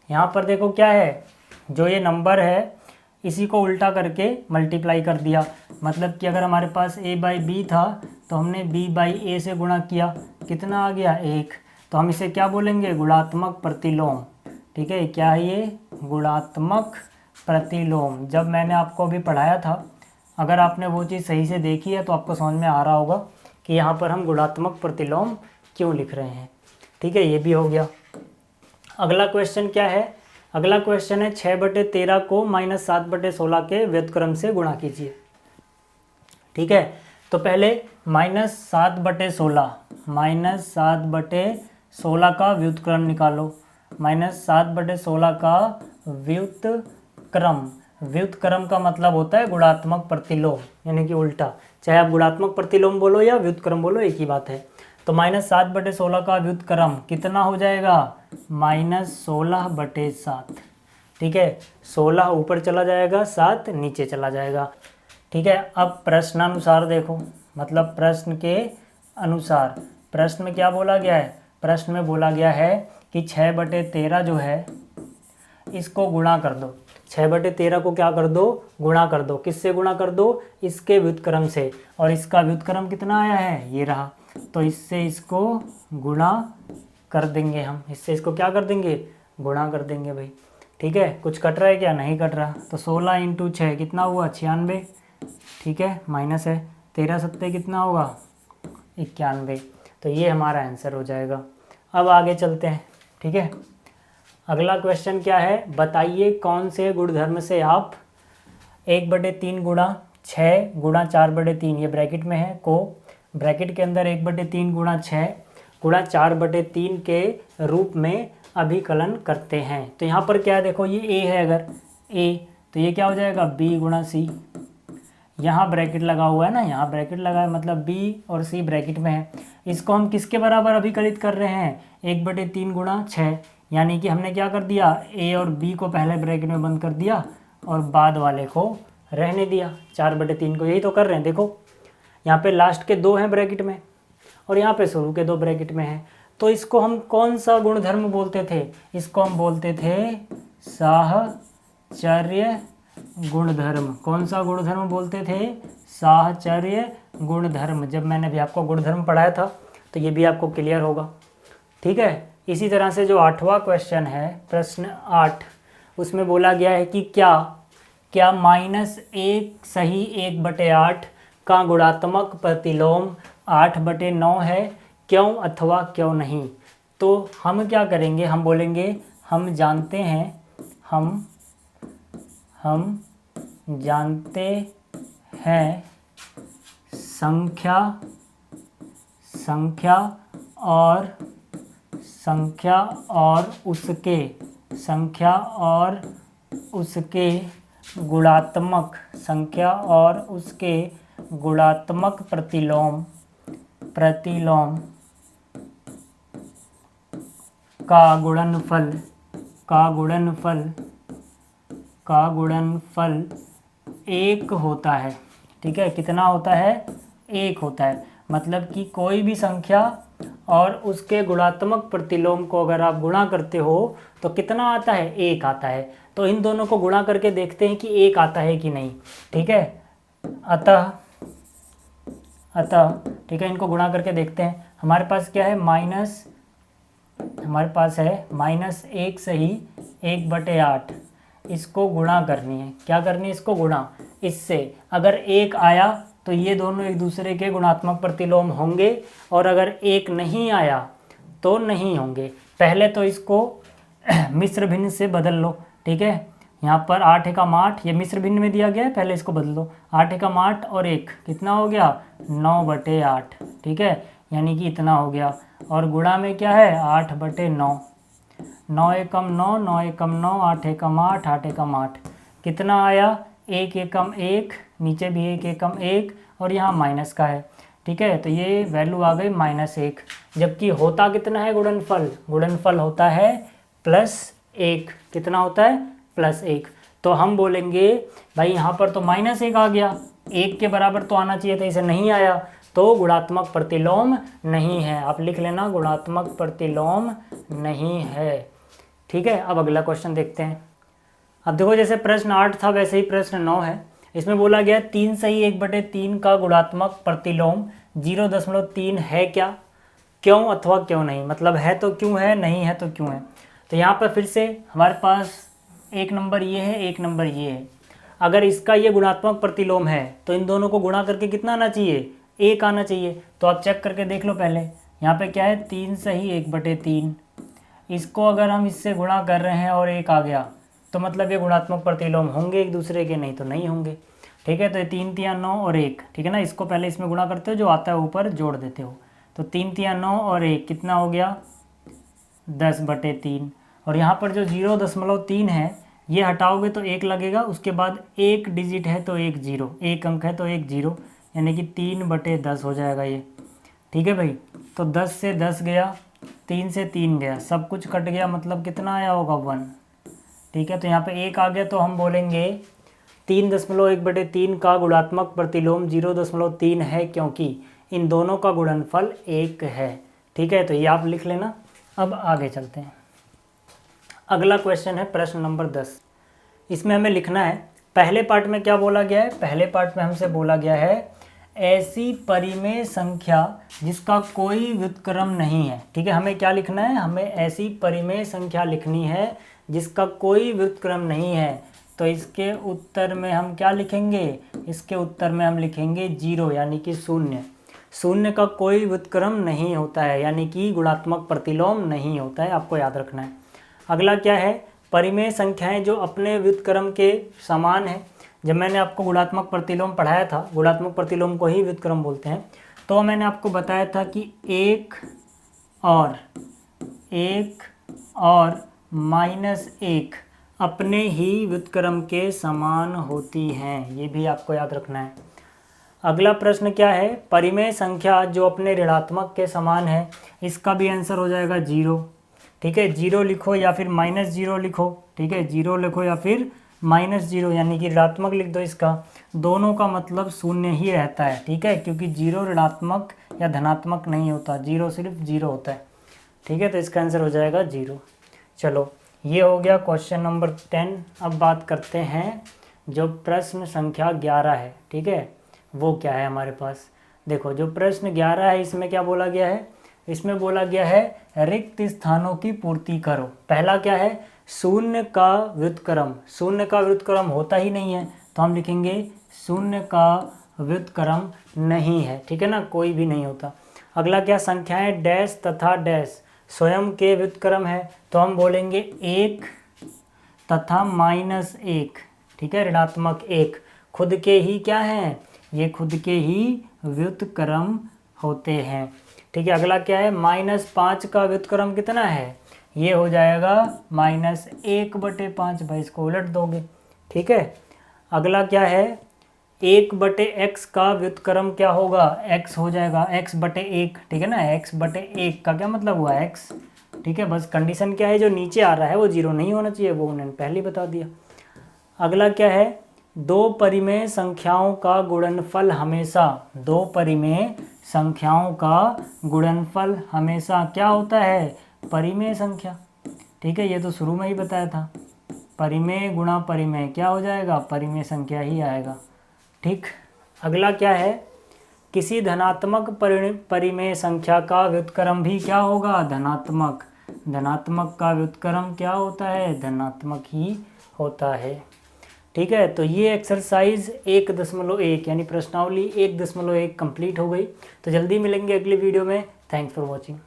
यहाँ पर देखो क्या है, जो ये नंबर है इसी को उल्टा करके मल्टीप्लाई कर दिया। मतलब कि अगर हमारे पास a बाई बी था तो हमने b बाई ए से गुणा किया, कितना आ गया, 1। तो हम इसे क्या बोलेंगे, गुणात्मक प्रतिलोम। ठीक है, क्या है ये, गुणात्मक प्रतिलोम। जब मैंने आपको अभी पढ़ाया था, अगर आपने वो चीज़ सही से देखी है तो आपको समझ में आ रहा होगा कि यहाँ पर हम गुणात्मक प्रतिलोम क्यों लिख रहे हैं। ठीक है, ये भी हो गया। अगला क्वेश्चन क्या है, अगला क्वेश्चन है 6/13 को -7/16 के व्युत्क्रम से गुणा कीजिए। ठीक है, तो पहले -7/16 का व्युत्क्रम निकालो। -7/16 का व्युत्क्रम का मतलब होता है गुणात्मक प्रतिलोम, यानी कि उल्टा। चाहे आप गुणात्मक प्रतिलोम बोलो या व्युत्क्रम बोलो, एक ही बात है। तो -7/16 का व्युत्क्रम कितना हो जाएगा, -16/7। ठीक है, 16 ऊपर चला जाएगा, 7 नीचे चला जाएगा। ठीक है, अब प्रश्नानुसार देखो, मतलब प्रश्न के अनुसार, प्रश्न में क्या बोला गया है, प्रश्न में बोला गया है कि 6/13 जो है इसको गुणा कर दो। 6/13 को क्या कर दो, गुणा कर दो। किससे गुणा कर दो, इसके व्युत्क्रम से। और इसका व्युत्क्रम कितना आया है, ये रहा। तो इससे इसको गुणा कर देंगे हम, इससे इसको क्या कर देंगे, गुणा कर देंगे भाई। ठीक है, कुछ कट रहा है क्या, नहीं कट रहा। तो 16 × 6 कितना हुआ, 96। ठीक है, माइनस है, 13 सत्ते कितना होगा, 91। तो ये हमारा आंसर हो जाएगा। अब आगे चलते हैं। ठीक है, अगला क्वेश्चन क्या है, बताइए कौन से गुणधर्म से आप 1/3 गुणा 6 गुणा 4/3, ये ब्रैकेट में है, को ब्रैकेट के अंदर 1/3 गुणा 6 गुणा 4/3 के रूप में अभिकलन करते हैं। तो यहाँ पर क्या है, देखो ये a है, अगर a तो ये क्या हो जाएगा, b गुणा c। यहाँ ब्रैकेट लगा हुआ है ना, यहाँ ब्रैकेट लगा है, मतलब b और c ब्रैकेट में है। इसको हम किसके बराबर अभिकलित कर रहे हैं, 1/3 गुणा 6। यानी कि हमने क्या कर दिया, a और b को पहले ब्रैकेट में बंद कर दिया और बाद वाले को रहने दिया, 4/3 को। यही तो कर रहे हैं, देखो यहाँ पे लास्ट के 2 हैं ब्रैकेट में और यहाँ पे शुरू के 2 ब्रैकेट में हैं। तो इसको हम कौन सा गुणधर्म बोलते थे, इसको हम बोलते थे साहचर्य गुणधर्म। कौन सा गुणधर्म बोलते थे, साहचर्य गुणधर्म। जब मैंने भी आपको गुणधर्म पढ़ाया था तो ये भी आपको क्लियर होगा। ठीक है, इसी तरह से जो 8वां क्वेश्चन है, प्रश्न 8, उसमें बोला गया है कि क्या -1 सही 1/8 का गुणात्मक प्रतिलोम 8/9 है, क्यों अथवा क्यों नहीं। तो हम क्या करेंगे, हम बोलेंगे हम जानते हैं संख्या और उसके गुणात्मक प्रतिलोम का गुणनफल 1 होता है। ठीक है, कितना होता है, 1 होता है। मतलब कि कोई भी संख्या और उसके गुणात्मक प्रतिलोम को अगर आप गुणा करते हो तो कितना आता है, 1 आता है। तो इन दोनों को गुणा करके देखते हैं कि 1 आता है कि नहीं। ठीक है, अतः ठीक है, इनको गुणा करके देखते हैं। हमारे पास क्या है, -1 सही 1/8, इसको गुणा करनी है। क्या करनी है, इसको गुणा। इससे अगर 1 आया तो ये दोनों एक दूसरे के गुणात्मक प्रतिलोम होंगे, और अगर 1 नहीं आया तो नहीं होंगे। पहले तो इसको मिश्र भिन्न से बदल लो, ठीक है। यहाँ पर 8 एकम 8, ये मिश्र भिन्न में दिया गया है, पहले इसको बदल दो। 8 एकम 8 और 1 कितना हो गया, 9/8, ठीक है, यानी कि इतना हो गया। और गुणा में क्या है, 8/9, 9 एकम 9, 9 एकम 9, 8 एकम 8, 8 एकम 8, कितना आया, 1 एकम 1, नीचे भी 1 एकम 1 और यहाँ माइनस का है, ठीक है। तो ये वैल्यू आ गई -1, जबकि होता कितना है गुणनफल, गुणनफल होता है +1, कितना होता है, +1। तो हम बोलेंगे भाई यहाँ पर तो -1 आ गया, 1 के बराबर तो आना चाहिए था, इसे नहीं आया, तो गुणात्मक प्रतिलोम नहीं है। आप लिख लेना, गुणात्मक प्रतिलोम नहीं है, ठीक है। अब अगला क्वेश्चन देखते हैं। अब देखो जैसे प्रश्न 8 था वैसे ही प्रश्न 9 है। इसमें बोला गया 3 सही 1/3 का गुणात्मक प्रतिलोम 0.3 है क्या, क्यों अथवा क्यों नहीं, मतलब है तो क्यों है, नहीं है तो क्यों है। तो यहाँ पर फिर से हमारे पास एक नंबर ये है, एक नंबर ये है। अगर इसका ये गुणात्मक प्रतिलोम है तो इन दोनों को गुणा करके कितना आना चाहिए, 1 आना चाहिए। तो आप चेक करके देख लो पहले, यहाँ पे क्या है, 3 सही 1/3, इसको अगर हम इससे गुणा कर रहे हैं और 1 आ गया तो मतलब ये गुणात्मक प्रतिलोम होंगे एक दूसरे के, नहीं तो नहीं होंगे, ठीक है। तो ये 3 तिया 9 और 1, ठीक है ना, इसको पहले इसमें गुणा करते हो, जो आता है ऊपर जोड़ देते हो। तो 3 तिया 9 और 1 कितना हो गया, 10/3। और यहाँ पर जो 0.3 है ये हटाओगे तो 1 लगेगा, उसके बाद 1 डिजिट है तो 1 0, 1 अंक है तो 1 0, यानी कि 3/10 हो जाएगा ये, ठीक है भाई। तो 10 से 10 गया, 3 से 3 गया, सब कुछ कट गया, मतलब कितना आया होगा 1, ठीक है। तो यहाँ पे 1 आ गया, तो हम बोलेंगे 3.1/3 का गुणात्मक प्रतिलोम 0.3 है, क्योंकि इन दोनों का गुणनफल 1 है, ठीक है। तो ये आप लिख लेना। अब आगे चलते हैं। अगला क्वेश्चन है प्रश्न नंबर 10। इसमें हमें लिखना है, पहले पार्ट में क्या बोला गया है, पहले पार्ट में हमसे बोला गया है ऐसी परिमेय संख्या जिसका कोई व्युत्क्रम नहीं है, ठीक है। हमें क्या लिखना है, हमें ऐसी परिमेय संख्या लिखनी है जिसका कोई व्युत्क्रम नहीं है। तो इसके उत्तर में हम क्या लिखेंगे, इसके उत्तर में हम लिखेंगे 0, यानी कि शून्य। शून्य का कोई व्युत्क्रम नहीं होता है, यानी कि गुणात्मक प्रतिलोम नहीं होता है, आपको याद रखना है। अगला क्या है, परिमेय संख्याएं जो अपने व्युत्क्रम के समान है। जब मैंने आपको गुणात्मक प्रतिलोम पढ़ाया था, गुणात्मक प्रतिलोम को ही व्युत्क्रम बोलते हैं, तो मैंने आपको बताया था कि 1 और -1 अपने ही व्युत्क्रम के समान होती हैं, ये भी आपको याद रखना है। अगला प्रश्न क्या है, परिमेय संख्या जो अपने ऋणात्मक के समान है, इसका भी आंसर हो जाएगा 0, ठीक है। 0 लिखो या फिर -0 लिखो, ठीक है, 0 लिखो या फिर -0, यानी कि ऋणात्मक लिख दो इसका, दोनों का मतलब शून्य ही रहता है, ठीक है, क्योंकि 0 ऋणात्मक या धनात्मक नहीं होता, 0 सिर्फ 0 होता है, ठीक है। तो इसका आंसर हो जाएगा 0। चलो, ये हो गया क्वेश्चन नंबर 10। अब बात करते हैं जो प्रश्न संख्या 11 है, ठीक है, वो क्या है हमारे पास। देखो जो प्रश्न 11 है इसमें क्या बोला गया है, इसमें बोला गया है रिक्त स्थानों की पूर्ति करो। पहला क्या है, शून्य का व्युत्क्रम, शून्य का व्युत्क्रम होता ही नहीं है, तो हम लिखेंगे शून्य का व्युत्क्रम नहीं है, ठीक है ना, कोई भी नहीं होता। अगला क्या, संख्याएं डैश तथा डैश स्वयं के व्युत्क्रम है, तो हम बोलेंगे 1 तथा -1, ठीक है, ऋणात्मक 1 खुद के ही क्या हैं, ये खुद के ही व्युत्क्रम होते हैं, ठीक है। अगला क्या है, -5 का व्युत्क्रम कितना है, ये हो जाएगा -1/5, भाई इसको उलट दोगे, ठीक है। अगला क्या है, 1/x का व्युत्क्रम क्या होगा, x हो जाएगा, x/1, ठीक है ना, x/1 का क्या मतलब हुआ, x, ठीक है। बस कंडीशन क्या है, जो नीचे आ रहा है वो 0 नहीं होना चाहिए, वो उन्होंने पहले ही बता दिया। अगला क्या है, 2 परिमेय संख्याओं का गुणनफल हमेशा, 2 परिमेय संख्याओं का गुणनफल हमेशा क्या होता है, परिमेय संख्या, ठीक है, ये तो शुरू में ही बताया था, परिमेय गुणा परिमेय क्या हो जाएगा, परिमेय संख्या ही आएगा, ठीक। अगला क्या है, किसी धनात्मक परिमेय संख्या का व्युत्क्रम भी क्या होगा, धनात्मक, धनात्मक का व्युत्क्रम क्या होता है, धनात्मक ही होता है, ठीक है। तो ये एक्सरसाइज 1.1 यानी प्रश्नावली 1.1 कंप्लीट हो गई। तो जल्दी मिलेंगे अगली वीडियो में। Thanks for watching.